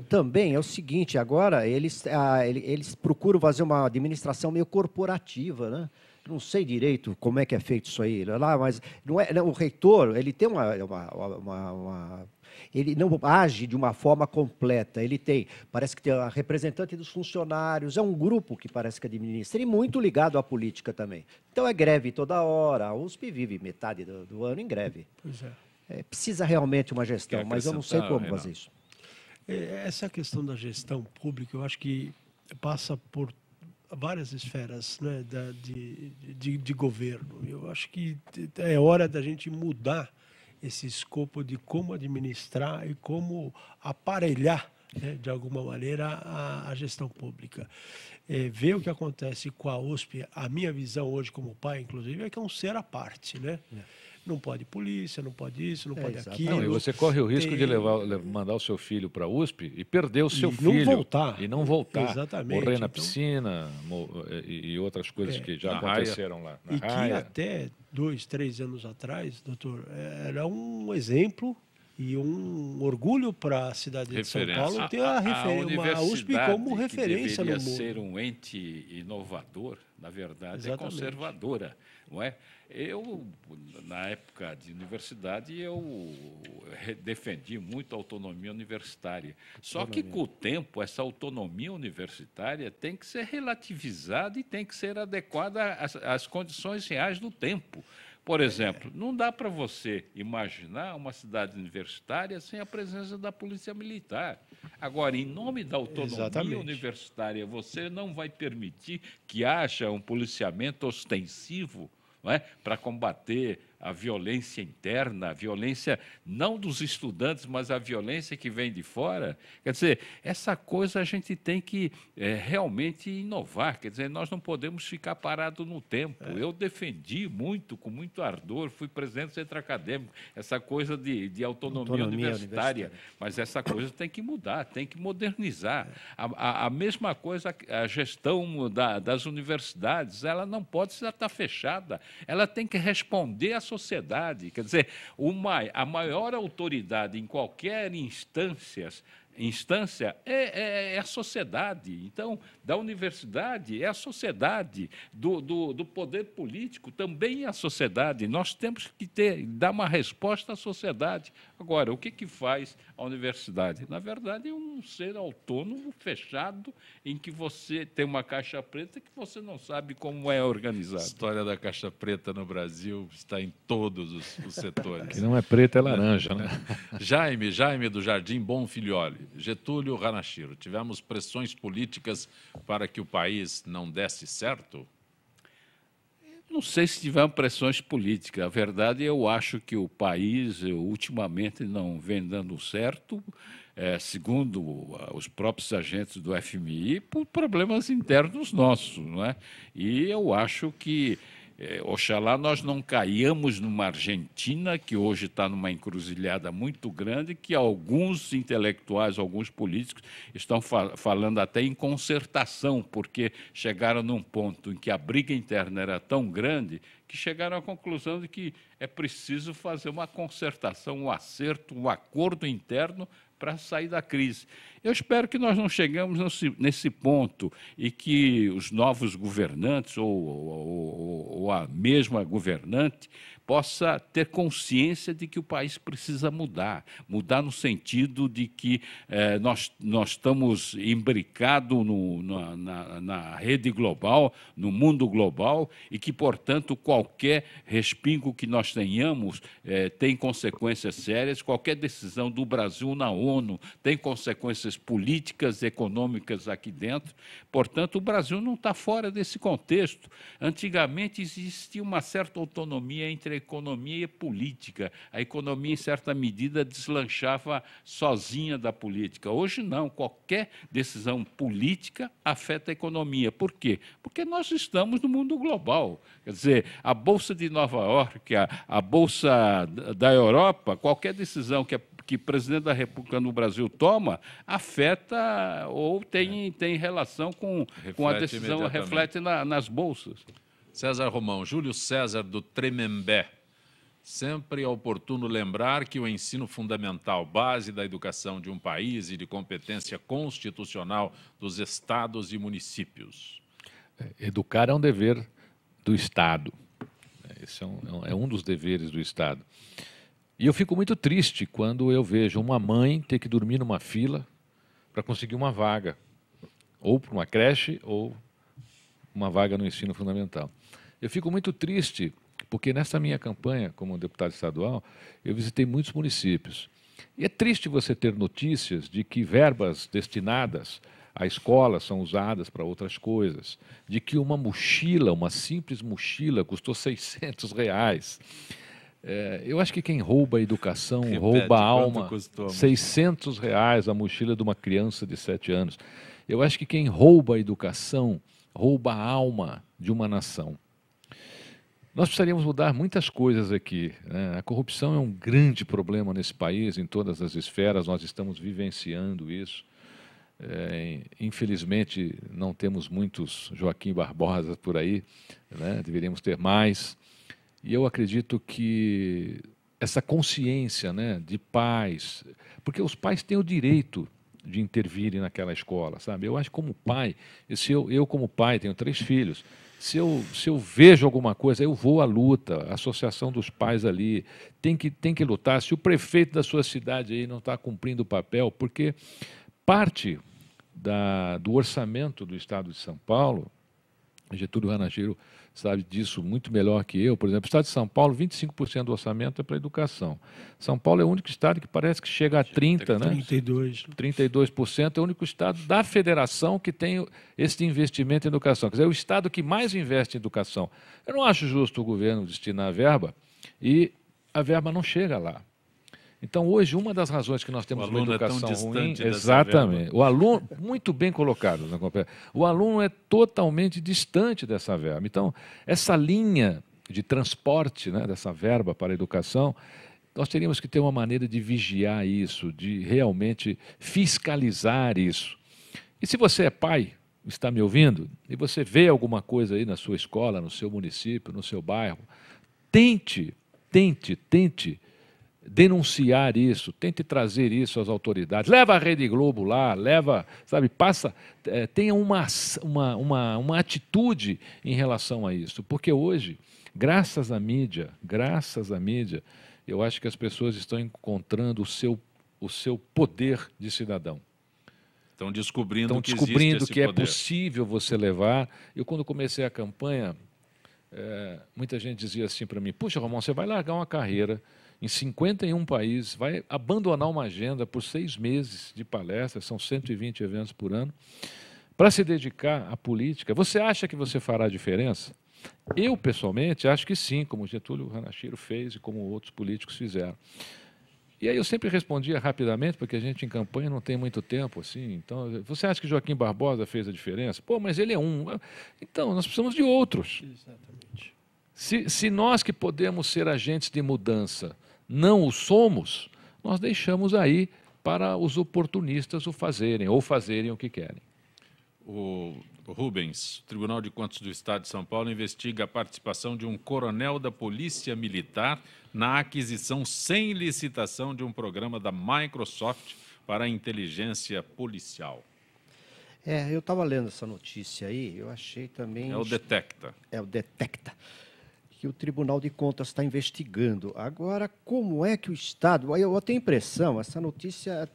também é o seguinte, agora eles procuram fazer uma administração meio corporativa, né? Não sei direito como é que é feito isso aí lá, mas o reitor, ele tem ele não age de uma forma completa. Parece que tem a representante dos funcionários, é um grupo que parece que administra, e muito ligado à política também. Então é greve toda hora, a USP vive metade do ano em greve. Pois é. Precisa realmente uma gestão, mas eu não sei como fazer isso. Essa questão da gestão pública, eu acho que passa por várias esferas, né, de governo. Eu acho que é hora da gente mudar esse escopo de como administrar e como aparelhar, né, de alguma maneira, a gestão pública. Ver o que acontece com a USP, a minha visão hoje como pai, inclusive, é que é um ser à parte, né? Não pode polícia, não pode isso, não pode aquilo. Não, e você corre o risco de mandar o seu filho para a USP e perder o seu filho. E não voltar. Exatamente. Morrer na piscina e outras coisas que já aconteceram lá. E que até 2, 3 anos atrás, doutor, era um exemplo e um orgulho para a cidade de São Paulo ter a USP como referência no mundo. Ser um ente inovador, na verdade, é conservadora, não é? Eu, na época de universidade, eu defendi muito a autonomia universitária. Só que, com o tempo, essa autonomia universitária tem que ser relativizada e tem que ser adequada às condições reais do tempo. Por exemplo, não dá para você imaginar uma cidade universitária sem a presença da polícia militar. Agora, em nome da autonomia universitária, você não vai permitir que haja um policiamento ostensivo, não é, para combater a violência interna, a violência não dos estudantes, mas a violência que vem de fora. Quer dizer, essa coisa a gente tem que realmente inovar. Quer dizer, nós não podemos ficar parados no tempo. Eu defendi muito, com muito ardor, fui presidente do centro acadêmico, essa coisa de autonomia universitária. Mas essa coisa tem que mudar, tem que modernizar. A mesma coisa, a gestão das universidades, ela não pode estar fechada, ela tem que responder à sociedade. Quer dizer, a maior autoridade em qualquer instância é a sociedade. Então, da universidade é a sociedade, do poder político também é a sociedade. Nós temos que dar uma resposta à sociedade. Agora, o que faz a universidade? Na verdade, é um ser autônomo, fechado, em que você tem uma caixa preta que você não sabe como é organizada. A história da caixa preta no Brasil está em todos os setores. Que não é preta, é laranja, né? Jaime do Jardim Bonfilholi. Getúlio Ranachiro, tivemos pressões políticas para que o país não desse certo? Não sei se tivemos pressões políticas. A verdade, eu acho que o país, ultimamente, não vem dando certo, segundo os próprios agentes do FMI, por problemas internos nossos, não é? E eu acho que oxalá nós não caiamos numa Argentina que hoje está numa encruzilhada muito grande, que alguns intelectuais, alguns políticos estão falando até em concertação, porque chegaram num ponto em que a briga interna era tão grande que chegaram à conclusão de que é preciso fazer uma concertação, um acerto, um acordo interno para sair da crise. Eu espero que nós não chegamos nesse ponto e que os novos governantes ou a mesma governante possa ter consciência de que o país precisa mudar no sentido de que nós estamos imbricados na rede global, no mundo global, e que, portanto, qualquer respingo que nós tenhamos tem consequências sérias, qualquer decisão do Brasil na ONU tem consequências políticas e econômicas aqui dentro. Portanto, o Brasil não está fora desse contexto. Antigamente existia uma certa autonomia entre a economia e a política. A economia, em certa medida, deslanchava sozinha da política. Hoje, não. Qualquer decisão política afeta a economia. Por quê? Porque nós estamos no mundo global. Quer dizer, a Bolsa de Nova York, a Bolsa da Europa, qualquer decisão que o presidente da República no Brasil toma, afeta ou tem relação com a decisão, reflete nas bolsas. César Romão, Júlio César do Tremembé. Sempre é oportuno lembrar que o ensino fundamental, base da educação de um país e de competência constitucional dos estados e municípios. Educar é um dever do Estado. Esse é um dos deveres do Estado. E eu fico muito triste quando eu vejo uma mãe ter que dormir numa fila para conseguir uma vaga, ou para uma creche, ou uma vaga no ensino fundamental. Eu fico muito triste porque nessa minha campanha como deputado estadual, eu visitei muitos municípios. E é triste você ter notícias de que verbas destinadas à escola são usadas para outras coisas, de que uma mochila, uma simples mochila, custou R$600. Eu acho que quem rouba a educação, rouba a alma. R$600 a mochila de uma criança de 7 anos. Eu acho que quem rouba a educação, rouba a alma de uma nação. Nós precisaríamos mudar muitas coisas aqui, né? A corrupção é um grande problema nesse país, em todas as esferas, nós estamos vivenciando isso. Infelizmente, não temos muitos Joaquim Barbosa por aí, né? Deveríamos ter mais. E eu acredito que essa consciência, né, de pais, porque os pais têm o direito de intervirem naquela escola, sabe? Eu acho que como pai, eu como pai tenho 3 filhos, se eu vejo alguma coisa, eu vou à luta, a associação dos pais ali tem que lutar. Se o prefeito da sua cidade aí não está cumprindo o papel, porque parte do orçamento do Estado de São Paulo, Getúlio Ranachiro sabe disso muito melhor que eu. Por exemplo, o Estado de São Paulo, 25% do orçamento é para a educação. São Paulo é o único estado que parece que chega a 30%, né? 32%, é o único estado da federação que tem esse investimento em educação. Quer dizer, é o estado que mais investe em educação. Eu não acho justo o governo destinar verba e a verba não chega lá. Então, hoje, uma das razões que nós temos uma educação ruim... Exatamente. O aluno, muito bem colocado, o aluno é totalmente distante dessa verba. Então, essa linha de transporte, né, dessa verba para a educação, nós teríamos que ter uma maneira de vigiar isso, de realmente fiscalizar isso. E se você é pai, está me ouvindo, e você vê alguma coisa aí na sua escola, no seu município, no seu bairro, tente denunciar isso, tente trazer isso às autoridades, leva a Rede Globo lá, tenha uma atitude em relação a isso, porque hoje, graças à mídia, eu acho que as pessoas estão encontrando o seu poder de cidadão. Estão descobrindo que é possível você levar. Eu, quando comecei a campanha, muita gente dizia assim para mim, puxa, Romão, você vai largar uma carreira em 51 países, vai abandonar uma agenda por 6 meses de palestras, são 120 eventos por ano, para se dedicar à política. Você acha que você fará diferença? Eu, pessoalmente, acho que sim, como Getúlio Hanashiro fez e como outros políticos fizeram. E aí eu sempre respondia rapidamente, porque a gente em campanha não tem muito tempo, assim. Então, você acha que Joaquim Barbosa fez a diferença? Pô, mas ele é um. Então, nós precisamos de outros. Exatamente. Se nós que podemos ser agentes de mudança não o somos, nós deixamos aí para os oportunistas o fazerem, ou fazerem o que querem. O Rubens, o Tribunal de Contas do Estado de São Paulo investiga a participação de um coronel da Polícia Militar na aquisição sem licitação de um programa da Microsoft para a inteligência policial. Eu estava lendo essa notícia aí, eu achei também... É o Detecta. É o Detecta, que o Tribunal de Contas está investigando. Agora, como é que o Estado... Eu tenho a impressão, essa notícia,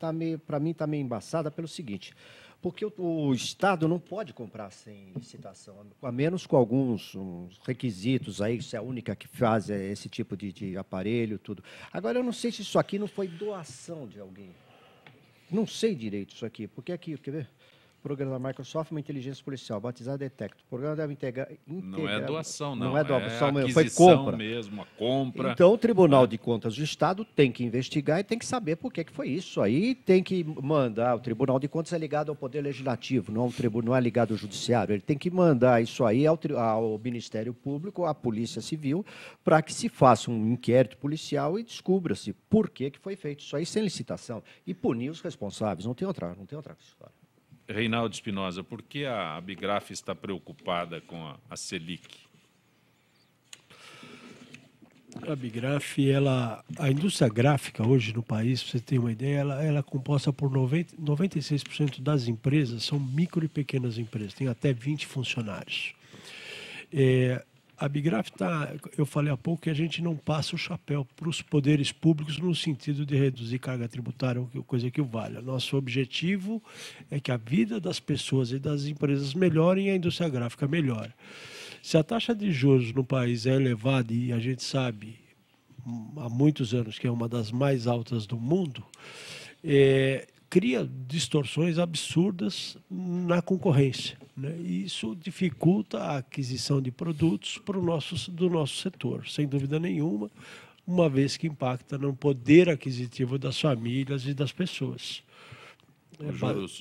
para mim, está meio embaçada pelo seguinte... Porque o Estado não pode comprar sem licitação, a menos com alguns requisitos, aí, se é a única que faz esse tipo de aparelho, tudo. Agora, eu não sei se isso aqui não foi doação de alguém. Não sei direito isso aqui, porque aqui, quer ver? O programa da Microsoft, uma inteligência policial, batizado Detecta. O programa deve integrar... Não é doação, não. Não é doação, foi compra. compra. Mesmo, a compra. Então, o Tribunal de Contas do Estado tem que investigar e tem que saber por que foi isso. Aí tem que mandar... O Tribunal de Contas é ligado ao Poder Legislativo, não é ligado ao Judiciário. Ele tem que mandar isso aí ao Ministério Público, à Polícia Civil, para que se faça um inquérito policial e descubra-se por que foi feito isso aí sem licitação. E punir os responsáveis. Não tem outra história. Reinaldo Espinosa, por que a Abigraf está preocupada com a Selic? A Abigraf, a indústria gráfica hoje no país, para você ter uma ideia, ela é composta por 96% das empresas são micro e pequenas empresas, tem até 20 funcionários. A Abigraf eu falei há pouco que a gente não passa o chapéu para os poderes públicos no sentido de reduzir carga tributária, coisa que o valha. Nosso objetivo é que a vida das pessoas e das empresas melhore e a indústria gráfica melhore. Se a taxa de juros no país é elevada, e a gente sabe há muitos anos que é uma das mais altas do mundo, cria distorções absurdas na concorrência, né? E isso dificulta a aquisição de produtos do nosso setor, sem dúvida nenhuma, uma vez que impacta no poder aquisitivo das famílias e das pessoas.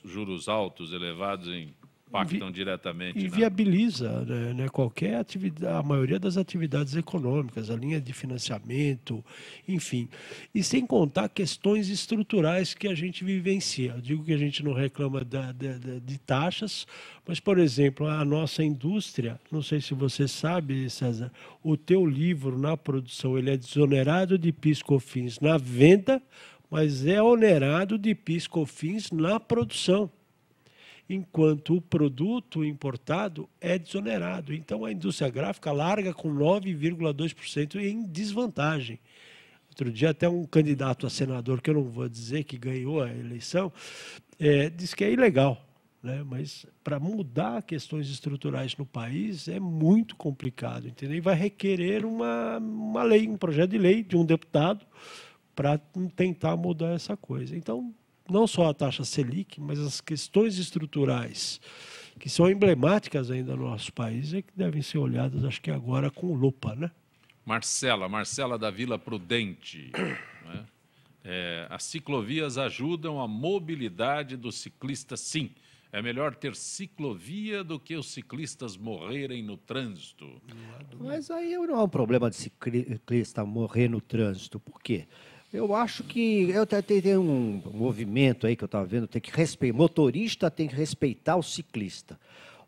Juros altos, elevados, impactam diretamente. E viabiliza, né, qualquer atividade, a maioria das atividades econômicas, a linha de financiamento, enfim. E sem contar questões estruturais que a gente vivencia. Eu digo que a gente não reclama de taxas, mas, por exemplo, a nossa indústria, não sei se você sabe, César, o teu livro na produção ele é desonerado de PIS/COFINS na venda, mas é onerado de PIS/COFINS na produção, enquanto o produto importado é desonerado. Então, a indústria gráfica larga com 9,2% em desvantagem. Outro dia, até um candidato a senador, que eu não vou dizer que ganhou a eleição, disse que é ilegal, né? Mas para mudar questões estruturais no país é muito complicado, entendeu? E vai requerer uma lei, um projeto de lei de um deputado para tentar mudar essa coisa. Então, não só a taxa Selic, mas as questões estruturais que são emblemáticas ainda no nosso país é que devem ser olhadas, acho que agora, com lupa, né? Marcela da Vila Prudente, né? As ciclovias ajudam a mobilidade do ciclista, sim. É melhor ter ciclovia do que os ciclistas morrerem no trânsito. Mas aí não é um problema de ciclista morrer no trânsito. Por quê? Eu acho que tem um movimento aí que eu estava vendo, motorista tem que respeitar o ciclista.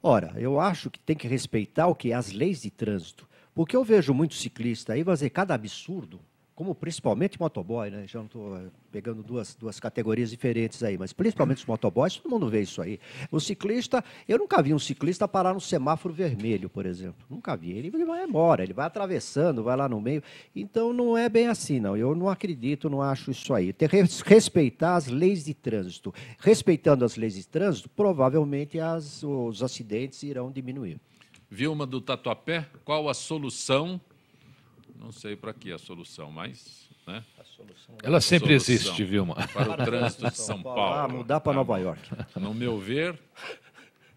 Ora, eu acho que tem que respeitar o quê? As leis de trânsito. Porque eu vejo muito ciclista aí fazer cada absurdo, como principalmente motoboy, né? Já não estou pegando duas categorias diferentes aí, mas principalmente os motoboys, todo mundo vê isso aí. O ciclista, eu nunca vi um ciclista parar no semáforo vermelho, por exemplo. Nunca vi. Ele vai embora, ele vai atravessando, vai lá no meio. Então, não é bem assim, não. Eu não acredito, não acho isso aí. Tem que respeitar as leis de trânsito. Respeitando as leis de trânsito, provavelmente os acidentes irão diminuir. Vilma do Tatuapé, qual a solução? Não sei para que a solução, mas... Né? Ela sempre existe, Vilma. Para o trânsito de São Paulo. Mudar para Nova York. No meu ver,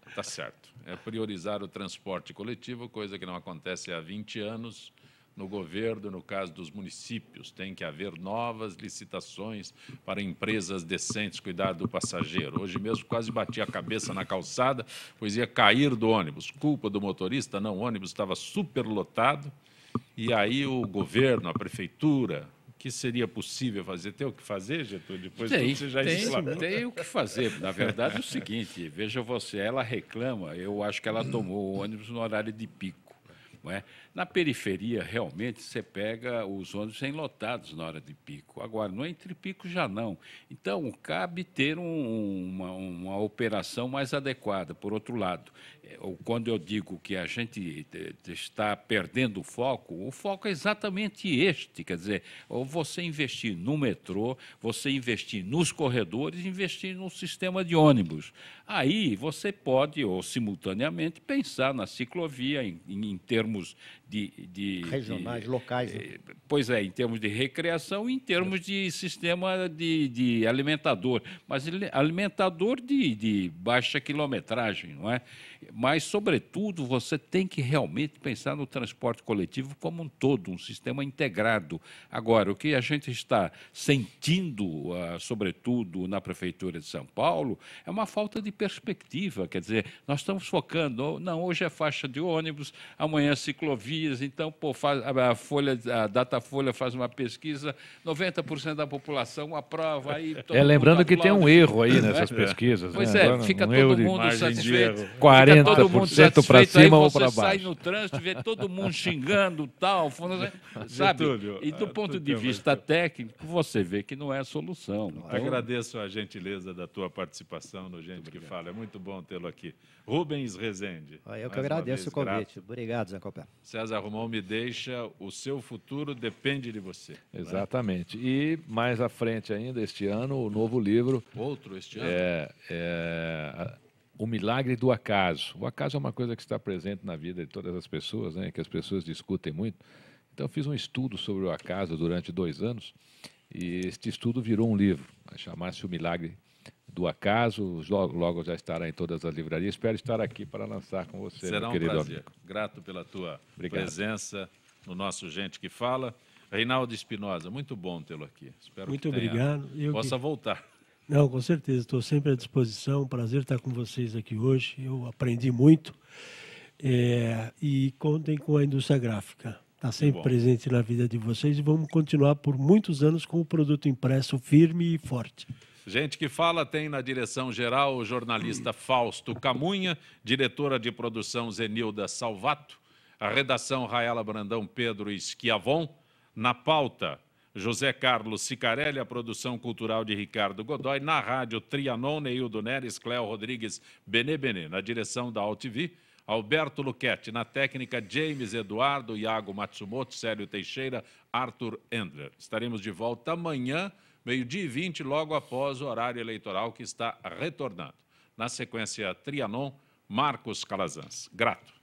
está certo. É priorizar o transporte coletivo, coisa que não acontece há 20 anos no governo, no caso dos municípios. Tem que haver novas licitações para empresas decentes cuidar do passageiro. Hoje mesmo quase bati a cabeça na calçada, pois ia cair do ônibus. Culpa do motorista? Não, o ônibus estava superlotado. E aí o governo, a prefeitura, o que seria possível fazer? Tem o que fazer, Getúlio? Depois você já explanou. Tem o que fazer. Na verdade, é o seguinte, veja você, ela reclama, eu acho que ela tomou o ônibus no horário de pico. Não é? Na periferia, realmente, você pega os ônibus enlotados na hora de pico. Agora, no entre pico já não. Então, cabe ter uma operação mais adequada. Por outro lado, quando eu digo que a gente está perdendo o foco é exatamente este. Quer dizer, ou você investir no metrô, você investir nos corredores, investir no sistema de ônibus. Aí você pode, ou simultaneamente, pensar na ciclovia em termos regionais, locais. Né? Pois é, em termos de recreação e em termos de sistema de alimentador. Mas alimentador de baixa quilometragem, não é? Mas, sobretudo, você tem que realmente pensar no transporte coletivo como um todo, um sistema integrado. Agora, o que a gente está sentindo, sobretudo na Prefeitura de São Paulo, é uma falta de perspectiva. Quer dizer, nós estamos focando, não, hoje é faixa de ônibus, amanhã ciclovias, então, a Datafolha faz uma pesquisa, 90% da população aprova. Aí lembrando que tem um erro aí nessas pesquisas. Pois né? Fica todo mundo satisfeito. 40% para cima ou para baixo. Você sai no trânsito, vê todo mundo xingando, tal, sabe? E do ponto de vista técnico, você vê que não é a solução. Então... Agradeço a gentileza da tua participação no Gente que Fala. É muito bom tê-lo aqui. Rubens Rezende. Eu que agradeço o convite. Obrigado, Zé Copé. César Romão me deixa, o seu futuro depende de você. Exatamente. Né? E mais à frente ainda, este ano, o novo livro... Outro este ano? O Milagre do Acaso. O acaso é uma coisa que está presente na vida de todas as pessoas, né, que as pessoas discutem muito. Então, eu fiz um estudo sobre o acaso durante 2 anos e este estudo virou um livro. Vai chamar-se O Milagre do Acaso. Logo já estará em todas as livrarias. Espero estar aqui para lançar com você, Será meu querido prazer. amigo. Grato pela tua presença no nosso Gente que Fala. Reinaldo Espinosa, muito bom tê-lo aqui. Espero muito que obrigado. Possa voltar. Não, com certeza, estou sempre à disposição. Prazer estar com vocês aqui hoje. Eu aprendi muito. E contem com a indústria gráfica. Está sempre presente na vida de vocês e vamos continuar por muitos anos com o produto impresso firme e forte. Gente que Fala tem na direção-geral o jornalista Fausto Camunha, diretora de produção Zenilda Salvato, a redação Raela Brandão Pedro Schiavon, na pauta José Carlos Sicarelli, a produção cultural de Ricardo Godoy, na rádio Trianon, Neildo Neres, Cléo Rodrigues, Benê, na direção da AltV, Alberto Luquete, na técnica James Eduardo, Iago Matsumoto, Célio Teixeira, Arthur Endler. Estaremos de volta amanhã, 12h20, logo após o horário eleitoral que está retornando. Na sequência Trianon, Marcos Calazans. Grato.